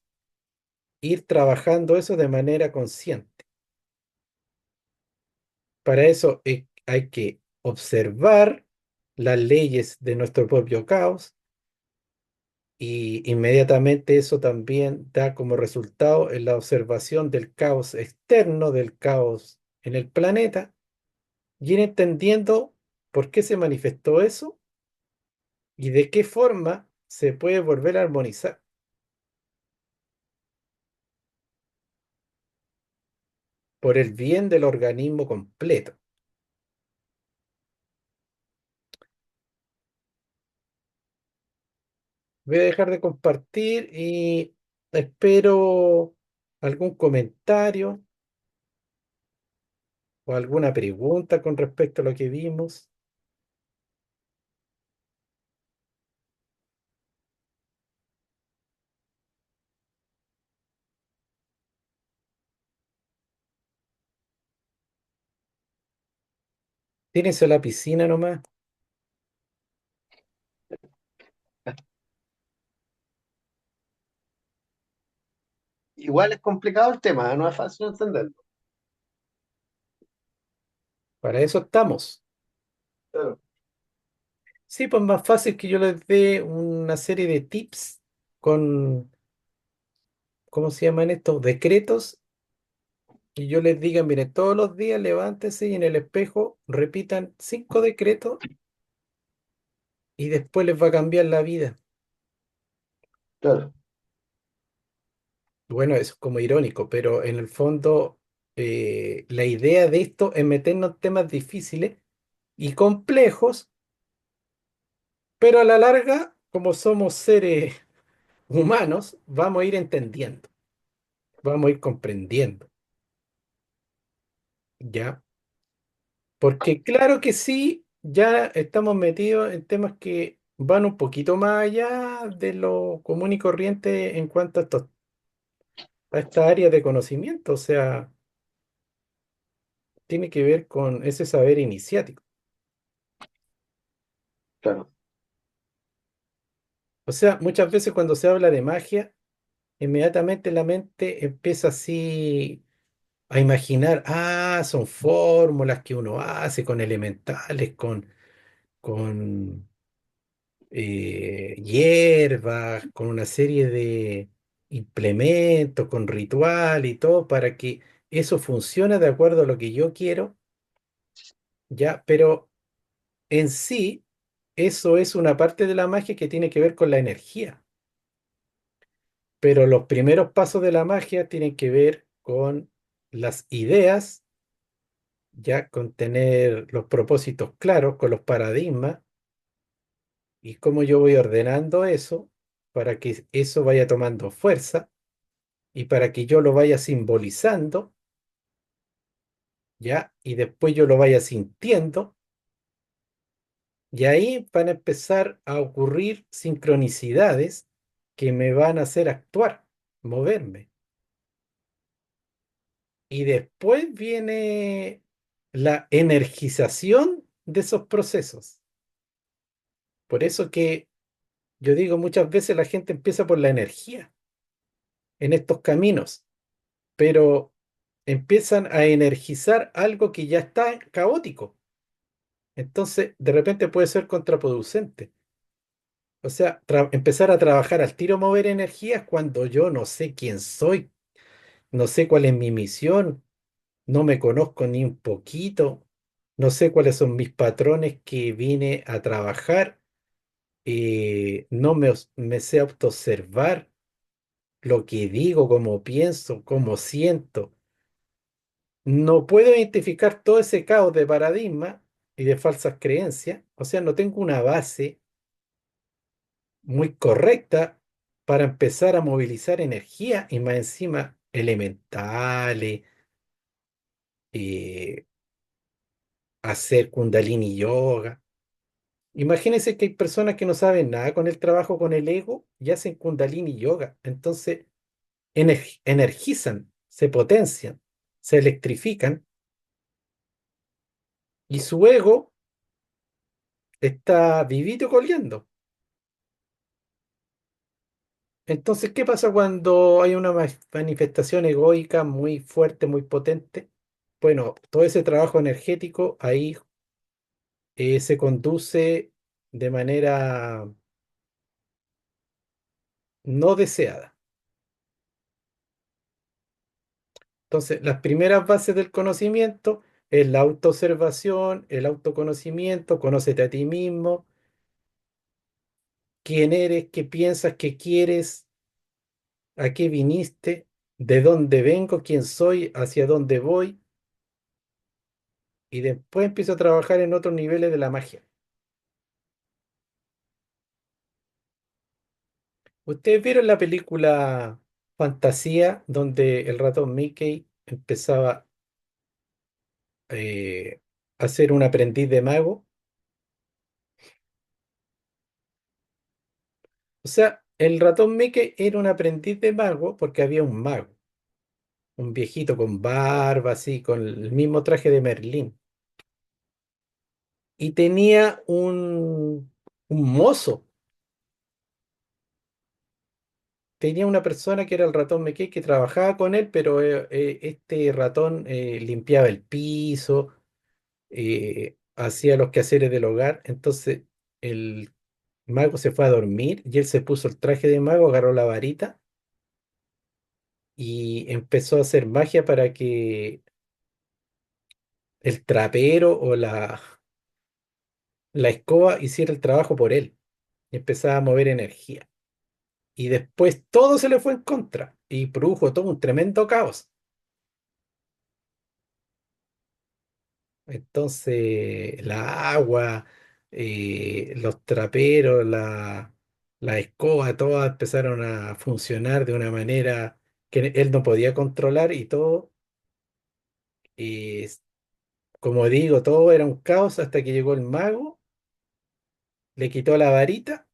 ir trabajando eso de manera consciente. Para eso hay que observar las leyes de nuestro propio caos y inmediatamente eso también da como resultado en la observación del caos externo, del caos en el planeta, y ir entendiendo por qué se manifestó eso y de qué forma se puede volver a armonizar por el bien del organismo completo. Voy a dejar de compartir y espero algún comentario o alguna pregunta con respecto a lo que vimos. Tienes a la piscina nomás. Igual es complicado el tema, no es fácil entenderlo. Para eso estamos. Claro. Sí, pues más fácil que yo les dé una serie de tips con, ¿cómo se llaman estos? Decretos. Y yo les diga, miren, todos los días levántense y en el espejo repitan 5 decretos y después les va a cambiar la vida. Claro. Bueno, eso es como irónico, pero en el fondo la idea de esto es meternos en temas difíciles y complejos, pero a la larga, como somos seres humanos, vamos a ir entendiendo, vamos a ir comprendiendo, ¿ya? Porque claro que sí, ya estamos metidos en temas que van un poquito más allá de lo común y corriente en cuanto a esta área de conocimiento. O sea, tiene que ver con ese saber iniciático. Claro. O sea, muchas veces cuando se habla de magia, inmediatamente la mente empieza así a imaginar, son fórmulas que uno hace con elementales, con hierbas, con una serie de implementos, con ritual y todo para que eso funcione de acuerdo a lo que yo quiero, ya, pero en sí, eso es una parte de la magia que tiene que ver con la energía, pero los primeros pasos de la magia tienen que ver con las ideas, ya con tener los propósitos claros, con los paradigmas y cómo yo voy ordenando eso para que eso vaya tomando fuerza y para que yo lo vaya simbolizando, ¿ya? Y después yo lo vaya sintiendo, y ahí van a empezar a ocurrir sincronicidades que me van a hacer actuar, moverme. Y después viene la energización de esos procesos. Por eso que yo digo muchas veces la gente empieza por la energía en estos caminos, pero empiezan a energizar algo que ya está caótico. Entonces, de repente puede ser contraproducente. O sea, empezar a trabajar al tiro, mover energías cuando yo no sé quién soy, no sé cuál es mi misión, no me conozco ni un poquito, no sé cuáles son mis patrones que vine a trabajar, no me sé autoobservar lo que digo, cómo pienso, cómo siento. No puedo identificar todo ese caos de paradigma y de falsas creencias, o sea, no tengo una base muy correcta para empezar a movilizar energía y más encima elementales, eh, hacer kundalini yoga. Imagínense que hay personas que no saben nada con el trabajo con el ego y hacen kundalini yoga. Entonces energizan, se potencian, se electrifican y su ego está vivito y coleando. Entonces, ¿qué pasa cuando hay una manifestación egoica muy fuerte, muy potente? Bueno, todo ese trabajo energético ahí se conduce de manera no deseada. Entonces, las primeras bases del conocimiento es la autoobservación, el autoconocimiento, conócete a ti mismo, quién eres, qué piensas, qué quieres, a qué viniste, de dónde vengo, quién soy, hacia dónde voy, y después empiezo a trabajar en otros niveles de la magia. ¿Ustedes vieron la película Fantasía, donde el ratón Mickey empezaba eh, a ser un aprendiz de mago? O sea, el ratón Mickey era un aprendiz de mago porque había un mago, un viejito con barba, así, con el mismo traje de Merlín. Y tenía un mozo, tenía una persona que era el ratón Mickey que trabajaba con él, pero este ratón limpiaba el piso, hacía los quehaceres del hogar. Entonces el mago se fue a dormir y él se puso el traje de mago, agarró la varita y empezó a hacer magia para que el trapero o la escoba hiciera el trabajo por él y empezaba a mover energía. Y después todo se le fue en contra y produjo todo un tremendo caos. Entonces, la agua, los traperos, la escoba, todas empezaron a funcionar de una manera que él no podía controlar y todo, eh, como digo, todo era un caos hasta que llegó el mago, le quitó la varita,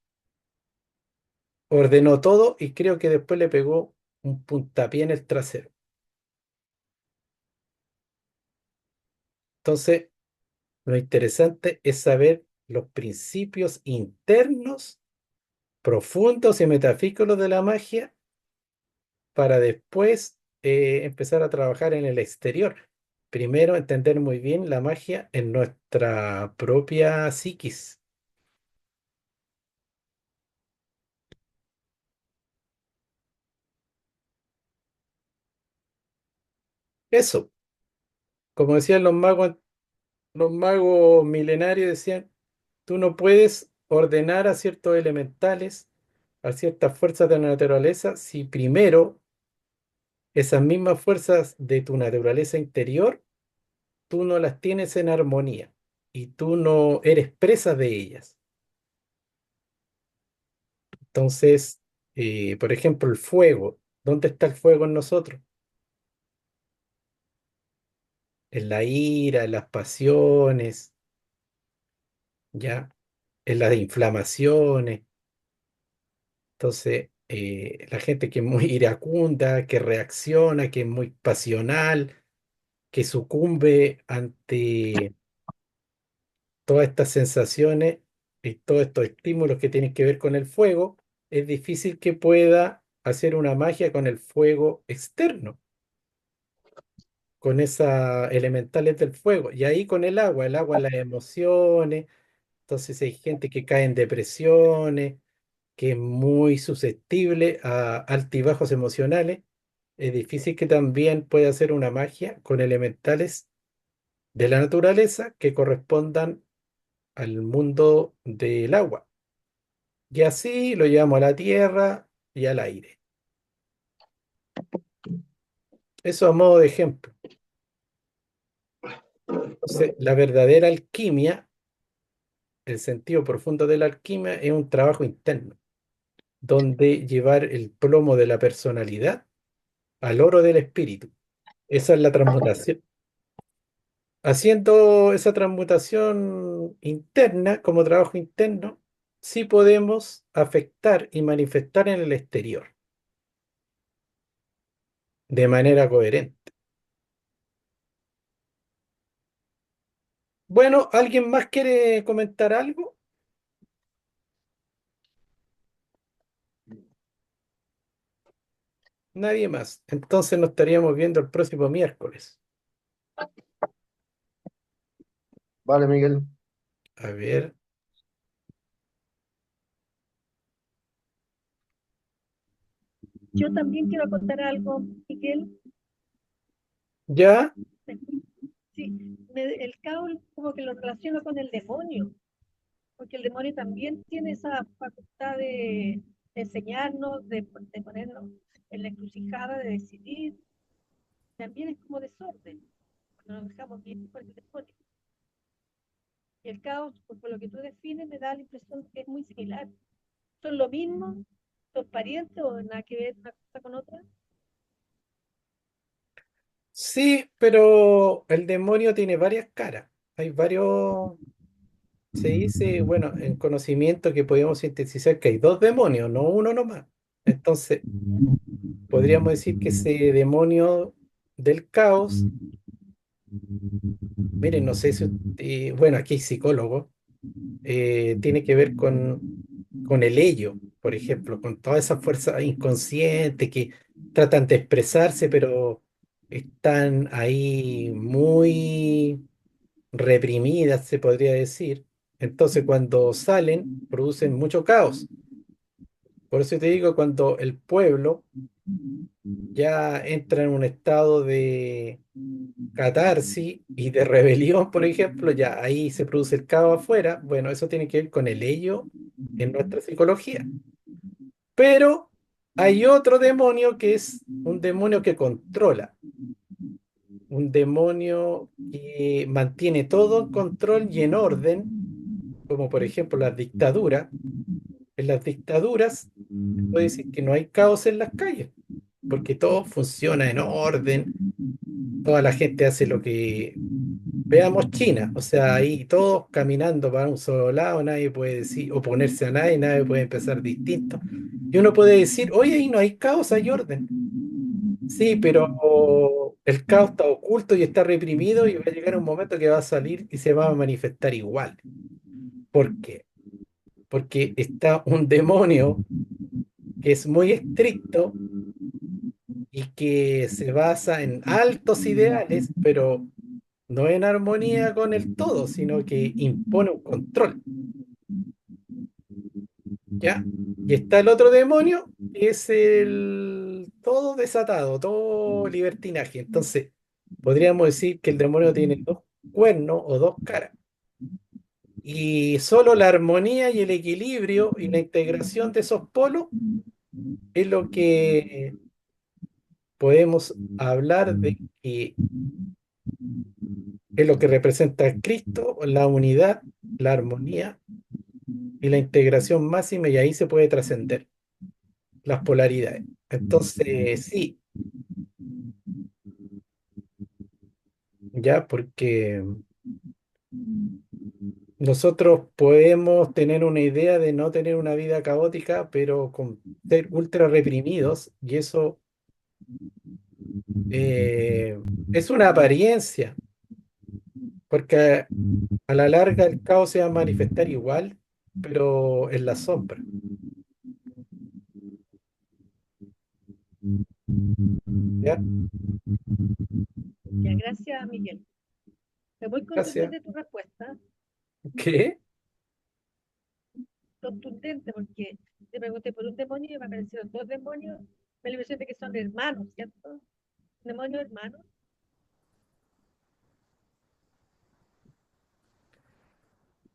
ordenó todo y creo que después le pegó un puntapié en el trasero. Entonces, lo interesante es saber los principios internos, profundos y metafísicos de la magia para después empezar a trabajar en el exterior. Primero, entender muy bien la magia en nuestra propia psiquis. Eso, como decían los magos milenarios decían, tú no puedes ordenar a ciertos elementales, a ciertas fuerzas de la naturaleza, si primero esas mismas fuerzas de tu naturaleza interior, tú no las tienes en armonía y tú no eres presa de ellas. Entonces, por ejemplo, el fuego, ¿dónde está el fuego en nosotros? En la ira, en las pasiones, ¿ya? En las inflamaciones. Entonces, la gente que es muy iracunda, que reacciona, que es muy pasional, que sucumbe ante todas estas sensaciones y todos estos estímulos que tienen que ver con el fuego, es difícil que pueda hacer una magia con el fuego externo, con esas elementales del fuego. Y ahí con el agua, las emociones. Entonces hay gente que cae en depresiones, que es muy susceptible a altibajos emocionales. Es difícil que también pueda hacer una magia con elementales de la naturaleza que correspondan al mundo del agua. Y así lo llevamos a la tierra y al aire. Eso a modo de ejemplo. Entonces, la verdadera alquimia, el sentido profundo de la alquimia, es un trabajo interno, donde llevar el plomo de la personalidad al oro del espíritu. Esa es la transmutación. Haciendo esa transmutación interna como trabajo interno, sí podemos afectar y manifestar en el exterior de manera coherente. Bueno, ¿alguien más quiere comentar algo? Nadie más. Entonces nos estaríamos viendo el próximo miércoles. Vale, Miguel. A ver, Yo también quiero contar algo, Miguel. ya, Sí, el caos como que lo relaciono con el demonio, porque el demonio también tiene esa facultad de enseñarnos, de ponernos en la encrucijada, de decidir. También es como desorden, cuando nos dejamos bien por el demonio. Y el caos, por lo que tú defines, me da la impresión que es muy similar. ¿Son lo mismo? ¿Son parientes o nada que ver una cosa con otra? sí, pero el demonio tiene varias caras. Hay varios, se dice, bueno, en conocimiento que podemos sintetizar que hay dos demonios, no uno nomás. Entonces, podríamos decir que ese demonio del caos, miren, no sé si, bueno, aquí hay psicólogos, tiene que ver con el ello, por ejemplo, con toda esa fuerza inconsciente que tratan de expresarse, pero están ahí muy reprimidas, se podría decir. Entonces, cuando salen, producen mucho caos. Por eso te digo, cuando el pueblo ya entra en un estado de catarsis y de rebelión, por ejemplo, ya ahí se produce el caos afuera. Bueno, eso tiene que ver con el ello en nuestra psicología. Pero hay otro demonio que es un demonio que controla, un demonio que mantiene todo en control y en orden, como por ejemplo las dictaduras. En las dictaduras, se puede decir que no hay caos en las calles, porque todo funciona en orden, toda la gente hace lo que... Veamos China, o sea, ahí todos caminando para un solo lado, nadie puede decir, oponerse a nadie, nadie puede empezar distinto. Y uno puede decir, oye, ahí no hay caos, hay orden. Sí, pero el caos está oculto oculto y está reprimido y va a llegar un momento que va a salir y se va a manifestar igual. ¿Por qué? Porque está un demonio que es muy estricto y que se basa en altos ideales, pero no en armonía con el todo, sino que impone un control, ¿ya? Y está el otro demonio, que es el todo desatado, todo libertinaje. Entonces, podríamos decir que el demonio tiene dos cuernos o dos caras. Y solo la armonía y el equilibrio y la integración de esos polos es lo que podemos hablar de que es lo que representa a Cristo, la unidad, la armonía y la integración máxima, y ahí se puede trascender las polaridades. Entonces, sí, ya, porque nosotros podemos tener una idea de no tener una vida caótica, pero con ser ultra reprimidos, y eso eh, es una apariencia, porque a la larga el caos se va a manifestar igual, pero en la sombra. ¿Ya? Ya, gracias, Miguel. Estoy muy contenta Gracias. de tu respuesta, ¿Qué? contundente, porque te pregunté por un demonio y me aparecieron dos demonios. Me la impresión de que son hermanos, ¿cierto? Demonios hermanos.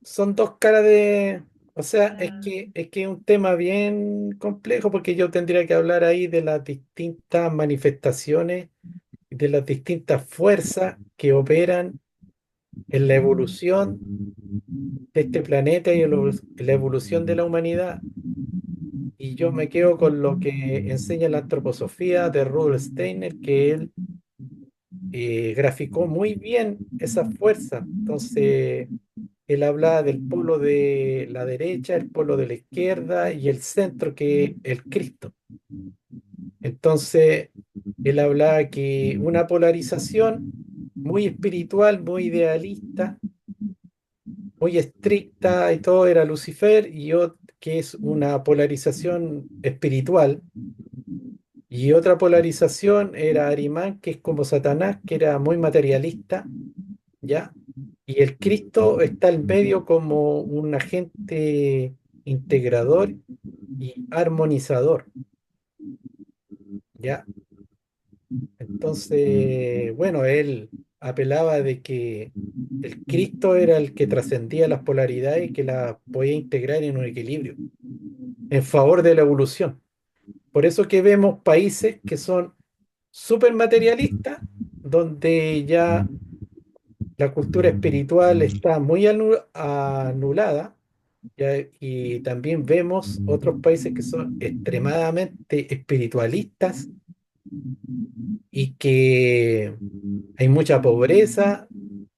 Son dos caras de... O sea, Ah, es que es un tema bien complejo porque yo tendría que hablar ahí de las distintas manifestaciones, de las distintas fuerzas que operan en la evolución de este planeta y en la evolución de la humanidad. Y yo me quedo con lo que enseña la antroposofía de Rudolf Steiner, que él graficó muy bien esa fuerza. Entonces, él habla del polo de la derecha, el polo de la izquierda y el centro, que es el Cristo. Entonces, él hablaba que una polarización muy espiritual, muy idealista, muy estricta y todo era Lucifer, y que es una polarización espiritual, y otra polarización era Arimán, que es como Satanás, que era muy materialista, ¿ya? Y el Cristo está en medio como un agente integrador y armonizador, ¿ya? Entonces, bueno, él apelaba de que el Cristo era el que trascendía las polaridades y que las podía integrar en un equilibrio, en favor de la evolución. Por eso que vemos países que son súper materialistas, donde ya la cultura espiritual está muy anulada, ya, y también vemos otros países que son extremadamente espiritualistas y que hay mucha pobreza,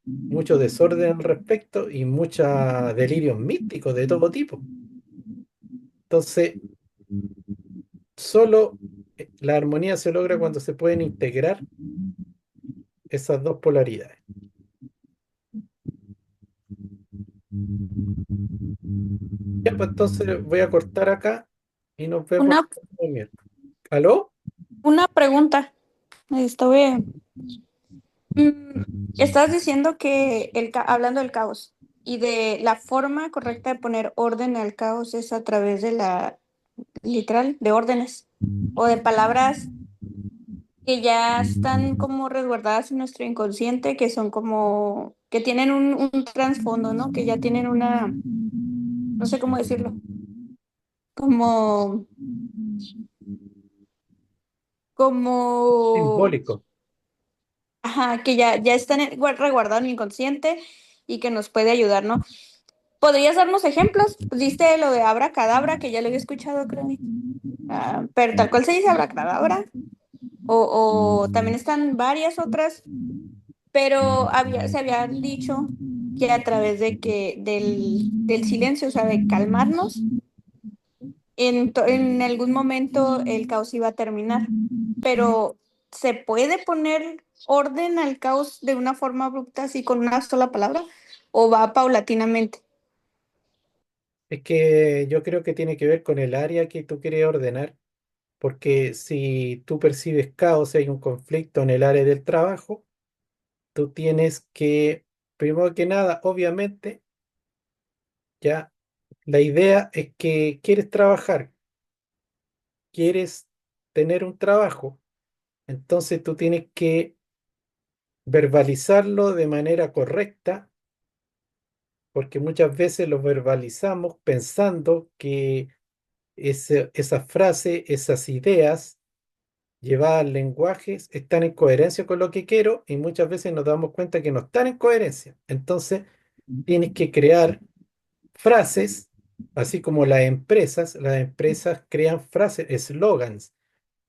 mucho desorden al respecto y muchos delirios místicos de todo tipo. Entonces, solo la armonía se logra cuando se pueden integrar esas dos polaridades. Ya, pues entonces voy a cortar acá y nos vemos el Una, próximo miércoles. ¿Aló? una pregunta. Estuve, estás diciendo que hablando del caos y de la forma correcta de poner orden al caos es a través de literal, de órdenes o de palabras que ya están como resguardadas en nuestro inconsciente, que son como, que tienen un trasfondo, ¿no? Que ya tienen no sé cómo decirlo, como, como Simbólico. ajá, que ya están resguardados en el inconsciente y que nos puede ayudar, ¿no? ¿Podrías darnos ejemplos? Diste lo de abracadabra, que ya lo había escuchado, creo. Pero tal cual se dice abracadabra. O también están varias otras, pero se había dicho que a través del silencio, o sea, de calmarnos, en algún momento el caos iba a terminar. Pero ¿se puede poner orden al caos de una forma abrupta, así con una sola palabra? ¿O va paulatinamente? Es que yo creo que tiene que ver con el área que tú quieres ordenar, porque si tú percibes caos, si hay un conflicto en el área del trabajo, tú tienes que, primero que nada, obviamente, ya la idea es que quieres trabajar, quieres tener un trabajo, entonces tú tienes que verbalizarlo de manera correcta, porque muchas veces lo verbalizamos pensando que esa frase, esas ideas llevadas al lenguaje están en coherencia con lo que quiero y muchas veces nos damos cuenta que no están en coherencia. Entonces, tienes que crear frases, así como las empresas crean frases, eslogans,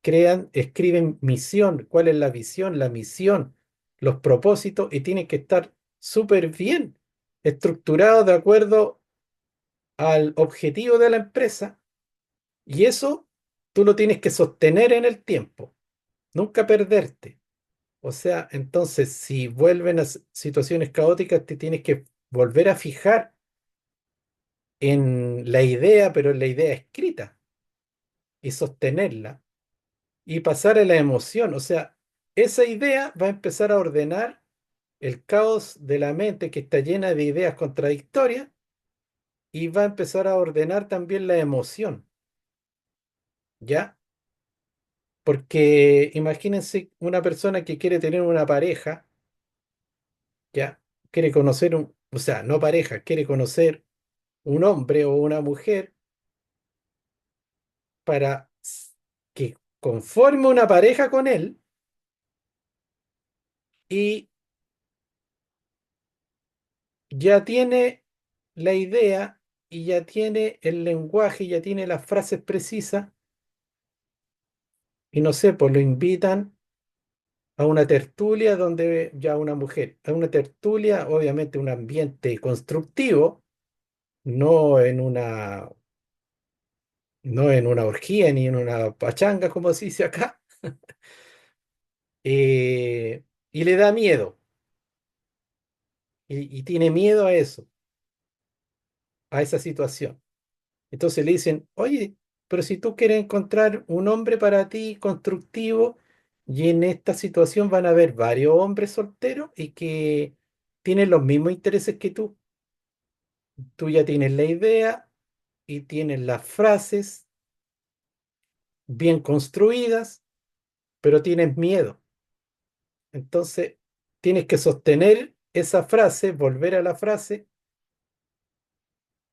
escriben misión, cuál es la visión, la misión, los propósitos y tienen que estar súper bien estructurados de acuerdo al objetivo de la empresa y eso tú lo tienes que sostener en el tiempo, nunca perderte. O sea, entonces, si vuelven a situaciones caóticas, te tienes que volver a fijar en la idea, pero en la idea escrita y sostenerla y pasar a la emoción. O sea, esa idea va a empezar a ordenar el caos de la mente que está llena de ideas contradictorias y va a empezar a ordenar también la emoción, ¿ya? Porque imagínense una persona que quiere tener una pareja, ¿ya? Quiere conocer o sea, no pareja, quiere conocer un hombre o una mujer para que conforme una pareja con él y ya tiene la idea y ya tiene el lenguaje, ya tiene las frases precisas y no sé, pues lo invitan a una tertulia donde ya una mujer, a una tertulia, obviamente un ambiente constructivo, no en una, no en una orgía ni en una pachanga, como se dice acá, y le da miedo, y tiene miedo a eso, a esa situación. Entonces le dicen, oye, pero si tú quieres encontrar un hombre para ti constructivo, y en esta situación van a haber varios hombres solteros y que tienen los mismos intereses que tú ya tienes la idea y tienes las frases bien construidas, pero tienes miedo. Entonces, tienes que sostener esa frase, volver a la frase.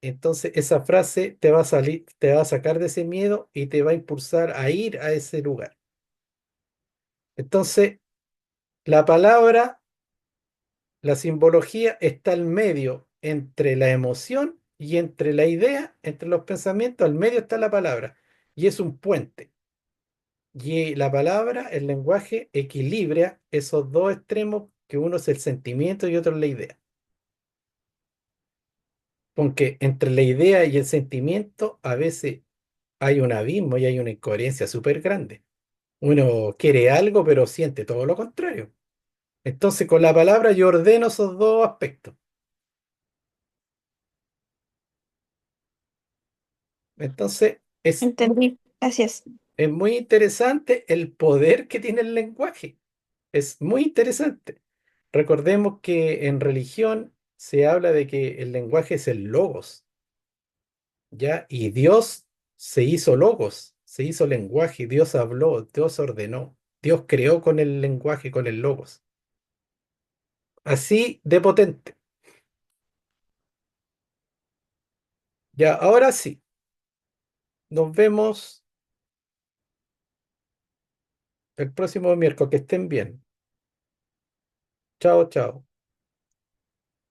Entonces, esa frase te va a salir, te va a sacar de ese miedo y te va a impulsar a ir a ese lugar. Entonces, la palabra, la simbología está al medio entre la emoción y entre la idea, entre los pensamientos, al medio está la palabra y es un puente. Y la palabra, el lenguaje, equilibra esos dos extremos, que uno es el sentimiento y otro es la idea. Porque entre la idea y el sentimiento a veces hay un abismo y hay una incoherencia súper grande. Uno quiere algo, pero siente todo lo contrario. Entonces, con la palabra yo ordeno esos dos aspectos. Entonces, Entendí. Gracias. es muy interesante el poder que tiene el lenguaje. Es muy interesante. Recordemos que en religión se habla de que el lenguaje es el logos, ¿ya? Y Dios se hizo logos, se hizo lenguaje, Dios habló, Dios ordenó, Dios creó con el lenguaje, con el logos. Así de potente. Ya, ahora sí, nos vemos el próximo miércoles. Que estén bien. Chao, chao.